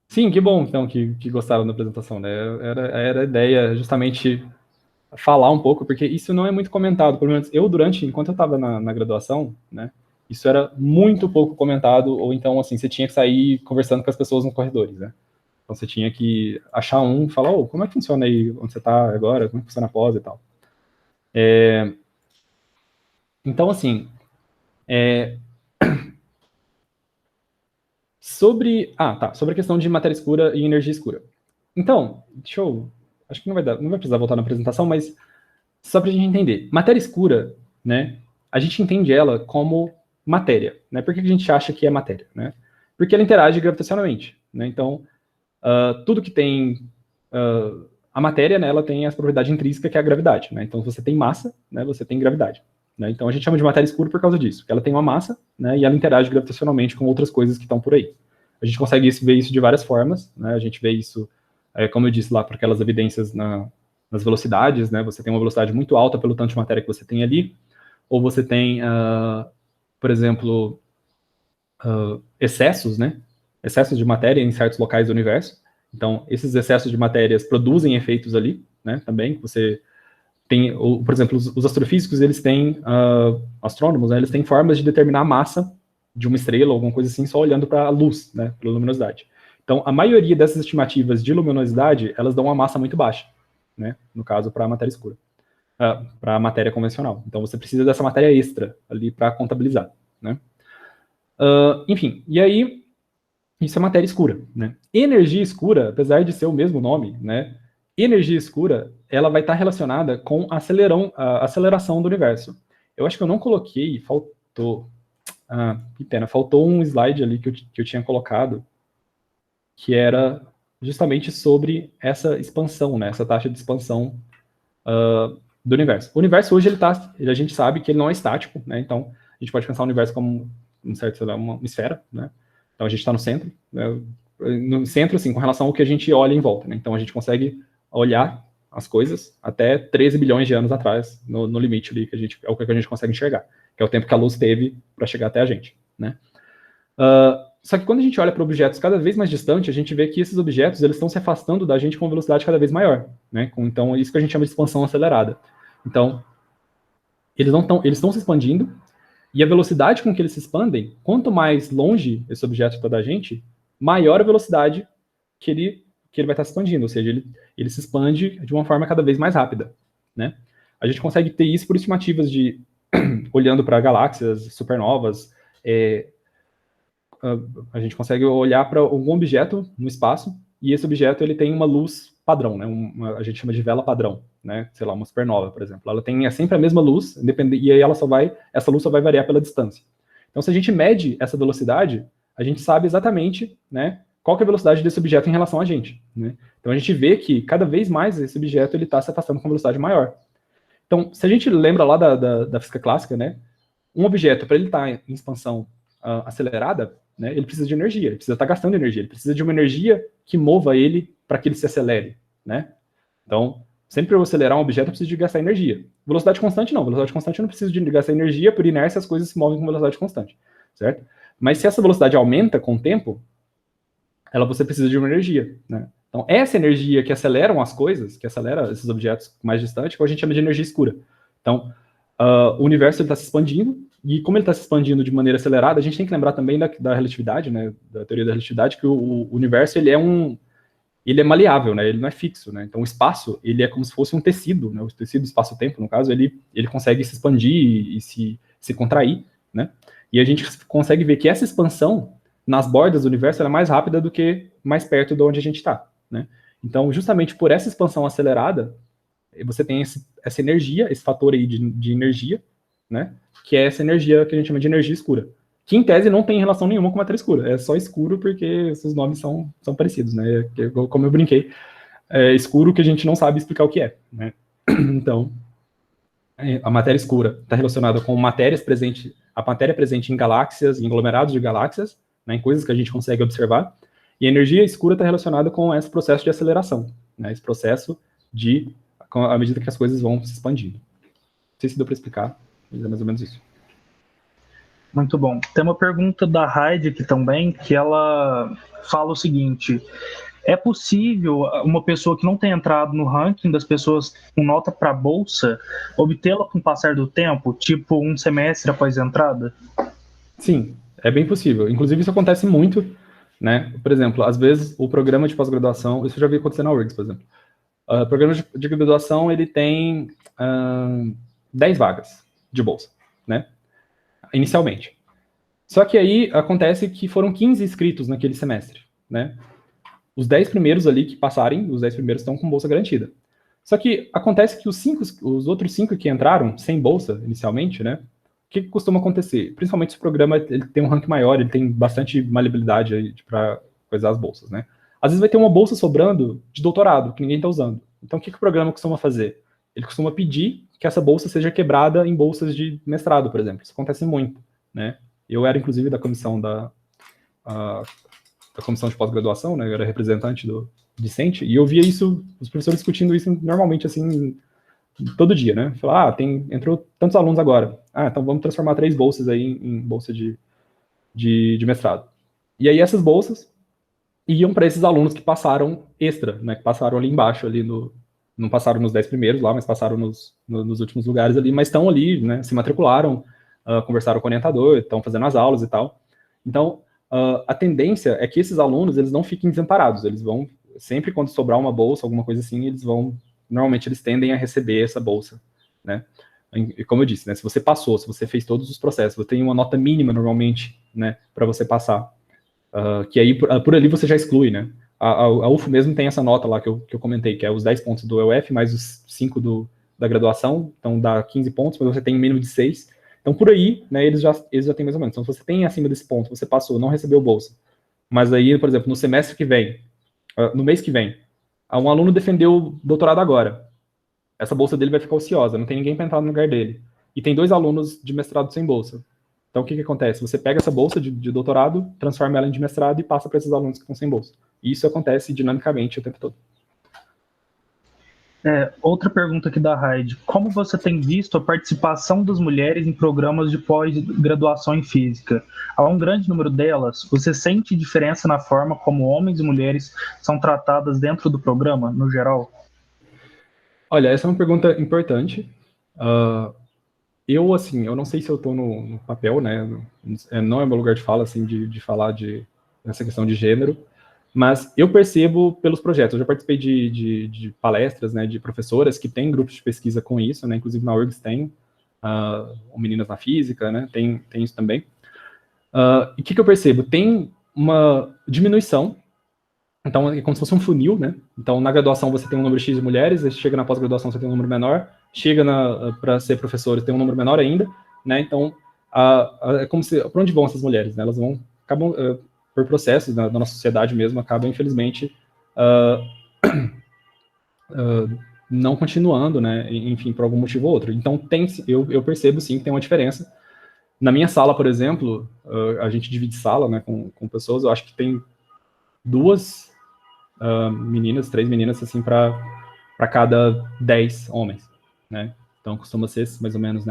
Speaker 2: Sim, que bom, então, que gostaram da apresentação, né? Era a ideia justamente falar um pouco, porque isso não é muito comentado, pelo menos eu, enquanto eu estava na graduação, né, isso era muito pouco comentado, ou então, assim, você tinha que sair conversando com as pessoas nos corredores, né? Então você tinha que achar falar, como é que funciona aí, onde você está agora, como é que funciona a pós e tal. Então, assim, sobre a questão de matéria escura e energia escura. Então, acho que não vai precisar voltar na apresentação, mas só para a gente entender. Matéria escura, né, a gente entende ela como matéria, né? Por que a gente acha que é matéria, né? Porque ela interage gravitacionalmente, né? Então, tudo que tem a matéria, né, ela tem essa propriedade intrínseca que é a gravidade, né? Então, se você tem massa, né, você tem gravidade, né? Então, a gente chama de matéria escura por causa disso, que ela tem uma massa, né, e ela interage gravitacionalmente com outras coisas que estão por aí. A gente consegue ver isso de várias formas, né? A gente vê isso, como eu disse lá, por aquelas evidências nas velocidades, né? Você tem uma velocidade muito alta pelo tanto de matéria que você tem ali, ou você tem, por exemplo, excessos, né? Excessos de matéria em certos locais do universo. Então, esses excessos de matérias produzem efeitos ali, né? Também, você tem, por exemplo, os astrofísicos, eles têm, astrônomos, né? Eles têm formas de determinar a massa de uma estrela, ou alguma coisa assim, só olhando para a luz, né? Pela luminosidade. Então, a maioria dessas estimativas de luminosidade, elas dão uma massa muito baixa, né? No caso, para a matéria escura, para a matéria convencional. Então, você precisa dessa matéria extra ali para contabilizar, né? Enfim, e aí, isso é matéria escura, né? Energia escura, apesar de ser o mesmo nome, né? Energia escura, ela vai estar relacionada com a aceleração do universo. Eu acho que eu não coloquei, faltou. Que pena, faltou um slide ali que eu tinha colocado, que era justamente sobre essa expansão, né? Essa taxa de expansão do universo. O universo hoje, a gente sabe que ele não é estático, né? Então, a gente pode pensar o universo como uma esfera, né? Então, a gente está no centro, né? No centro, assim, com relação ao que a gente olha em volta, né? Então, a gente consegue olhar as coisas até 13 bilhões de anos atrás, no limite ali, é o que a gente consegue enxergar, que é o tempo que a luz teve para chegar até a gente, né? Só que quando a gente olha para objetos cada vez mais distantes, a gente vê que esses objetos eles estão se afastando da gente com velocidade cada vez maior, né? Então, isso que a gente chama de expansão acelerada. Então, eles estão se expandindo, e a velocidade com que eles se expandem, quanto mais longe esse objeto está da gente, maior a velocidade que ele vai estar se expandindo, ou seja, ele se expande de uma forma cada vez mais rápida, né? A gente consegue ter isso por estimativas de olhando para galáxias, supernovas, a gente consegue olhar para algum objeto no espaço e esse objeto ele tem uma luz padrão, né? A gente chama de vela padrão, né? Sei lá, uma supernova, por exemplo. Ela tem sempre a mesma luz, e aí essa luz só vai variar pela distância. Então, se a gente mede essa velocidade, a gente sabe exatamente, né, qual que é a velocidade desse objeto em relação a gente, né? Então, a gente vê que cada vez mais esse objeto ele está se afastando com uma velocidade maior. Então, se a gente lembra lá da física clássica, né, um objeto, para ele estar em expansão acelerada, né, ele precisa de energia, ele precisa estar gastando energia, ele precisa de uma energia que mova ele para que ele se acelere, né? Então, sempre para eu acelerar um objeto, eu preciso de gastar energia. Velocidade constante, não. Velocidade constante eu não preciso de gastar energia, por inércia as coisas se movem com velocidade constante, certo? Mas se essa velocidade aumenta com o tempo, você precisa de uma energia, né? Então, essa energia que acelera as coisas, que acelera esses objetos mais distantes, que a gente chama de energia escura. Então, o universo está se expandindo, e como ele está se expandindo de maneira acelerada, a gente tem que lembrar também da relatividade, né, da teoria da relatividade, que o universo ele é maleável, né, ele não é fixo, né, então o espaço ele é como se fosse um tecido, né, o tecido espaço-tempo, no caso, ele consegue se expandir e se contrair, né, e a gente consegue ver que essa expansão nas bordas do universo ela é mais rápida do que mais perto de onde a gente está, né, então justamente por essa expansão acelerada, você tem essa energia, esse fator aí de energia, né, que é essa energia que a gente chama de energia escura, que em tese não tem relação nenhuma com matéria escura, é só escuro porque esses nomes são parecidos, né, como eu brinquei, é escuro que a gente não sabe explicar o que é, né, então, a matéria escura está relacionada com a matéria presente em galáxias, em aglomerados de galáxias, né, em coisas que a gente consegue observar, e a energia escura está relacionada com esse processo de aceleração, né, esse processo à medida que as coisas vão se expandindo. Não sei se deu para explicar, mas é mais ou menos isso.
Speaker 1: Muito bom. Tem uma pergunta da Heidi aqui também, que ela fala o seguinte: é possível uma pessoa que não tem entrado no ranking das pessoas com nota para bolsa obtê-la com o passar do tempo, tipo um semestre após a entrada?
Speaker 2: Sim, é bem possível. Inclusive, isso acontece muito, né? Por exemplo, às vezes o programa de pós-graduação, isso eu já vi acontecer na URGS, por exemplo. O programa de graduação, ele tem 10 vagas de bolsa, né? Inicialmente. Só que aí acontece que foram 15 inscritos naquele semestre, né? Os 10 primeiros ali que passarem, os 10 primeiros estão com bolsa garantida. Só que acontece que os outros 5 que entraram sem bolsa inicialmente, né? O que costuma acontecer? Principalmente se o programa ele tem um ranking maior, ele tem bastante maleabilidade para coisar as bolsas, né? Às vezes vai ter uma bolsa sobrando de doutorado, que ninguém está usando. Então, o que o programa costuma fazer? Ele costuma pedir que essa bolsa seja quebrada em bolsas de mestrado, por exemplo. Isso acontece muito, né? Eu era, inclusive, da comissão da comissão de pós-graduação, né? Eu era representante do discente, e eu via isso, os professores discutindo isso normalmente, assim, todo dia, né? Falar, entrou tantos alunos agora. Então vamos transformar 3 bolsas aí em bolsa de mestrado. E aí essas bolsas iam para esses alunos que passaram extra, né? Que passaram ali embaixo, ali não passaram nos 10 primeiros lá, mas passaram nos últimos lugares ali, mas estão ali, né? Se matricularam, conversaram com o orientador, estão fazendo as aulas e tal. Então, a tendência é que esses alunos, eles não fiquem desamparados, eles vão, sempre quando sobrar uma bolsa, alguma coisa assim, normalmente eles tendem a receber essa bolsa, né? E como eu disse, né, se você passou, se você fez todos os processos, você tem uma nota mínima normalmente, né, para você passar, que aí por ali você já exclui, né? A UFO mesmo tem essa nota lá que eu comentei, que é os 10 pontos do EUF mais os 5 da graduação, então dá 15 pontos, mas você tem um mínimo de 6. Então por aí, né, eles já têm mais ou menos. Então se você tem acima desse ponto, você passou, não recebeu bolsa, mas aí, por exemplo, no semestre que vem, no mês que vem, um aluno defendeu o doutorado agora, essa bolsa dele vai ficar ociosa, não tem ninguém para entrar no lugar dele. E tem 2 alunos de mestrado sem bolsa. Então, o que acontece? Você pega essa bolsa de doutorado, transforma ela em de mestrado e passa para esses alunos que estão sem bolsa. E isso acontece dinamicamente o tempo todo.
Speaker 1: Outra pergunta aqui da Heidi. Como você tem visto a participação das mulheres em programas de pós-graduação em física? Há um grande número delas. Você sente diferença na forma como homens e mulheres são tratadas dentro do programa, no geral?
Speaker 2: Olha, essa é uma pergunta importante. Eu não sei se eu estou no papel, né? Não é meu lugar de fala, assim, de falar dessa questão de gênero, mas eu percebo pelos projetos. Eu já participei de palestras, né, de professoras que têm grupos de pesquisa com isso, né? Inclusive na URGS tem Meninas na Física, né? Tem isso também. E o que eu percebo? Tem uma diminuição. Então, é como se fosse um funil, né? Então, na graduação você tem um número X de mulheres, aí chega na pós-graduação você tem um número menor, chega para ser professor tem um número menor ainda, né? Então, é como se... Para onde vão essas mulheres, né? Elas acabam, por processos da nossa sociedade mesmo, acabam, infelizmente, não continuando, né? Enfim, por algum motivo ou outro. Então, eu percebo, sim, que tem uma diferença. Na minha sala, por exemplo, a gente divide sala, né, com pessoas, eu acho que tem 2 meninas, 3 meninas, assim, para cada 10 homens, né? Então, costuma ser mais ou menos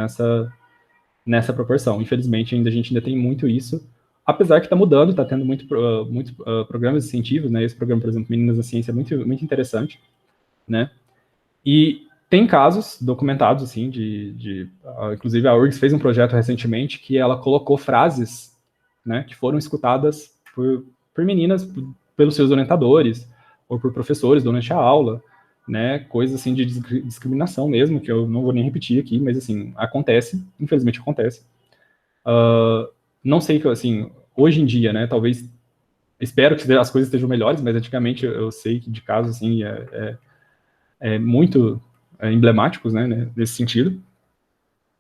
Speaker 2: nessa proporção. Infelizmente, a gente ainda tem muito isso, apesar que está mudando, está tendo muito programas de incentivos, né? Esse programa, por exemplo, Meninas na Ciência, é muito, muito interessante, né? E tem casos documentados, assim, inclusive a URGS fez um projeto recentemente que ela colocou frases, né, que foram escutadas por meninas, pelos seus orientadores, ou por professores durante a aula, né, coisas assim de discriminação mesmo, que eu não vou nem repetir aqui, mas assim, acontece, infelizmente acontece. Não sei que, assim, hoje em dia, né, talvez, espero que as coisas estejam melhores, mas antigamente eu sei que de casos, assim, muito emblemáticos, né, nesse sentido,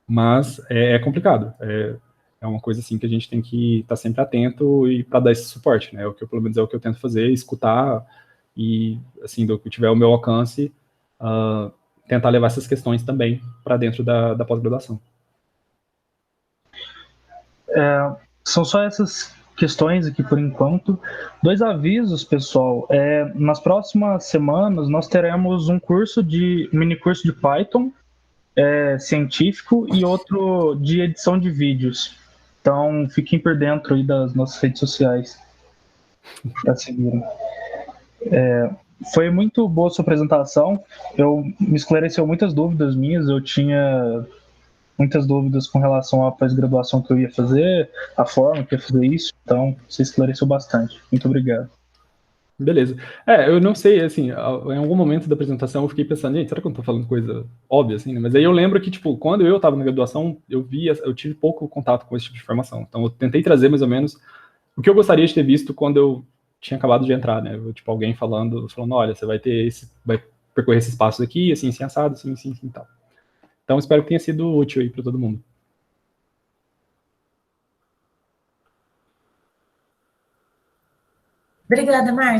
Speaker 2: mas é complicado, é uma coisa assim que a gente tem que estar sempre atento e para dar esse suporte, né? Pelo menos é o que eu tento fazer, escutar e, assim, do que tiver ao meu alcance, tentar levar essas questões também para dentro da pós-graduação.
Speaker 1: São só essas questões aqui por enquanto. 2 avisos, pessoal. Nas próximas semanas nós teremos um mini curso de Python científico e outro de edição de vídeos. Então fiquem por dentro aí das nossas redes sociais para seguirem. Foi muito boa a sua apresentação. Me esclareceu muitas dúvidas minhas. Eu tinha muitas dúvidas com relação à pós-graduação que eu ia fazer, a forma que eu ia fazer isso. Então, você esclareceu bastante. Muito obrigado.
Speaker 2: Beleza. Eu não sei, assim, em algum momento da apresentação eu fiquei pensando, gente, será que eu não tô falando coisa óbvia, assim, né? Mas aí eu lembro que, tipo, quando eu tava na graduação, eu tive pouco contato com esse tipo de informação. Então eu tentei trazer mais ou menos o que eu gostaria de ter visto quando eu tinha acabado de entrar, né? Tipo, alguém falando, olha, você vai percorrer esses passos aqui, assim, assado, assim, e tal. Então espero que tenha sido útil aí para todo mundo.
Speaker 3: Obrigada, Márcia.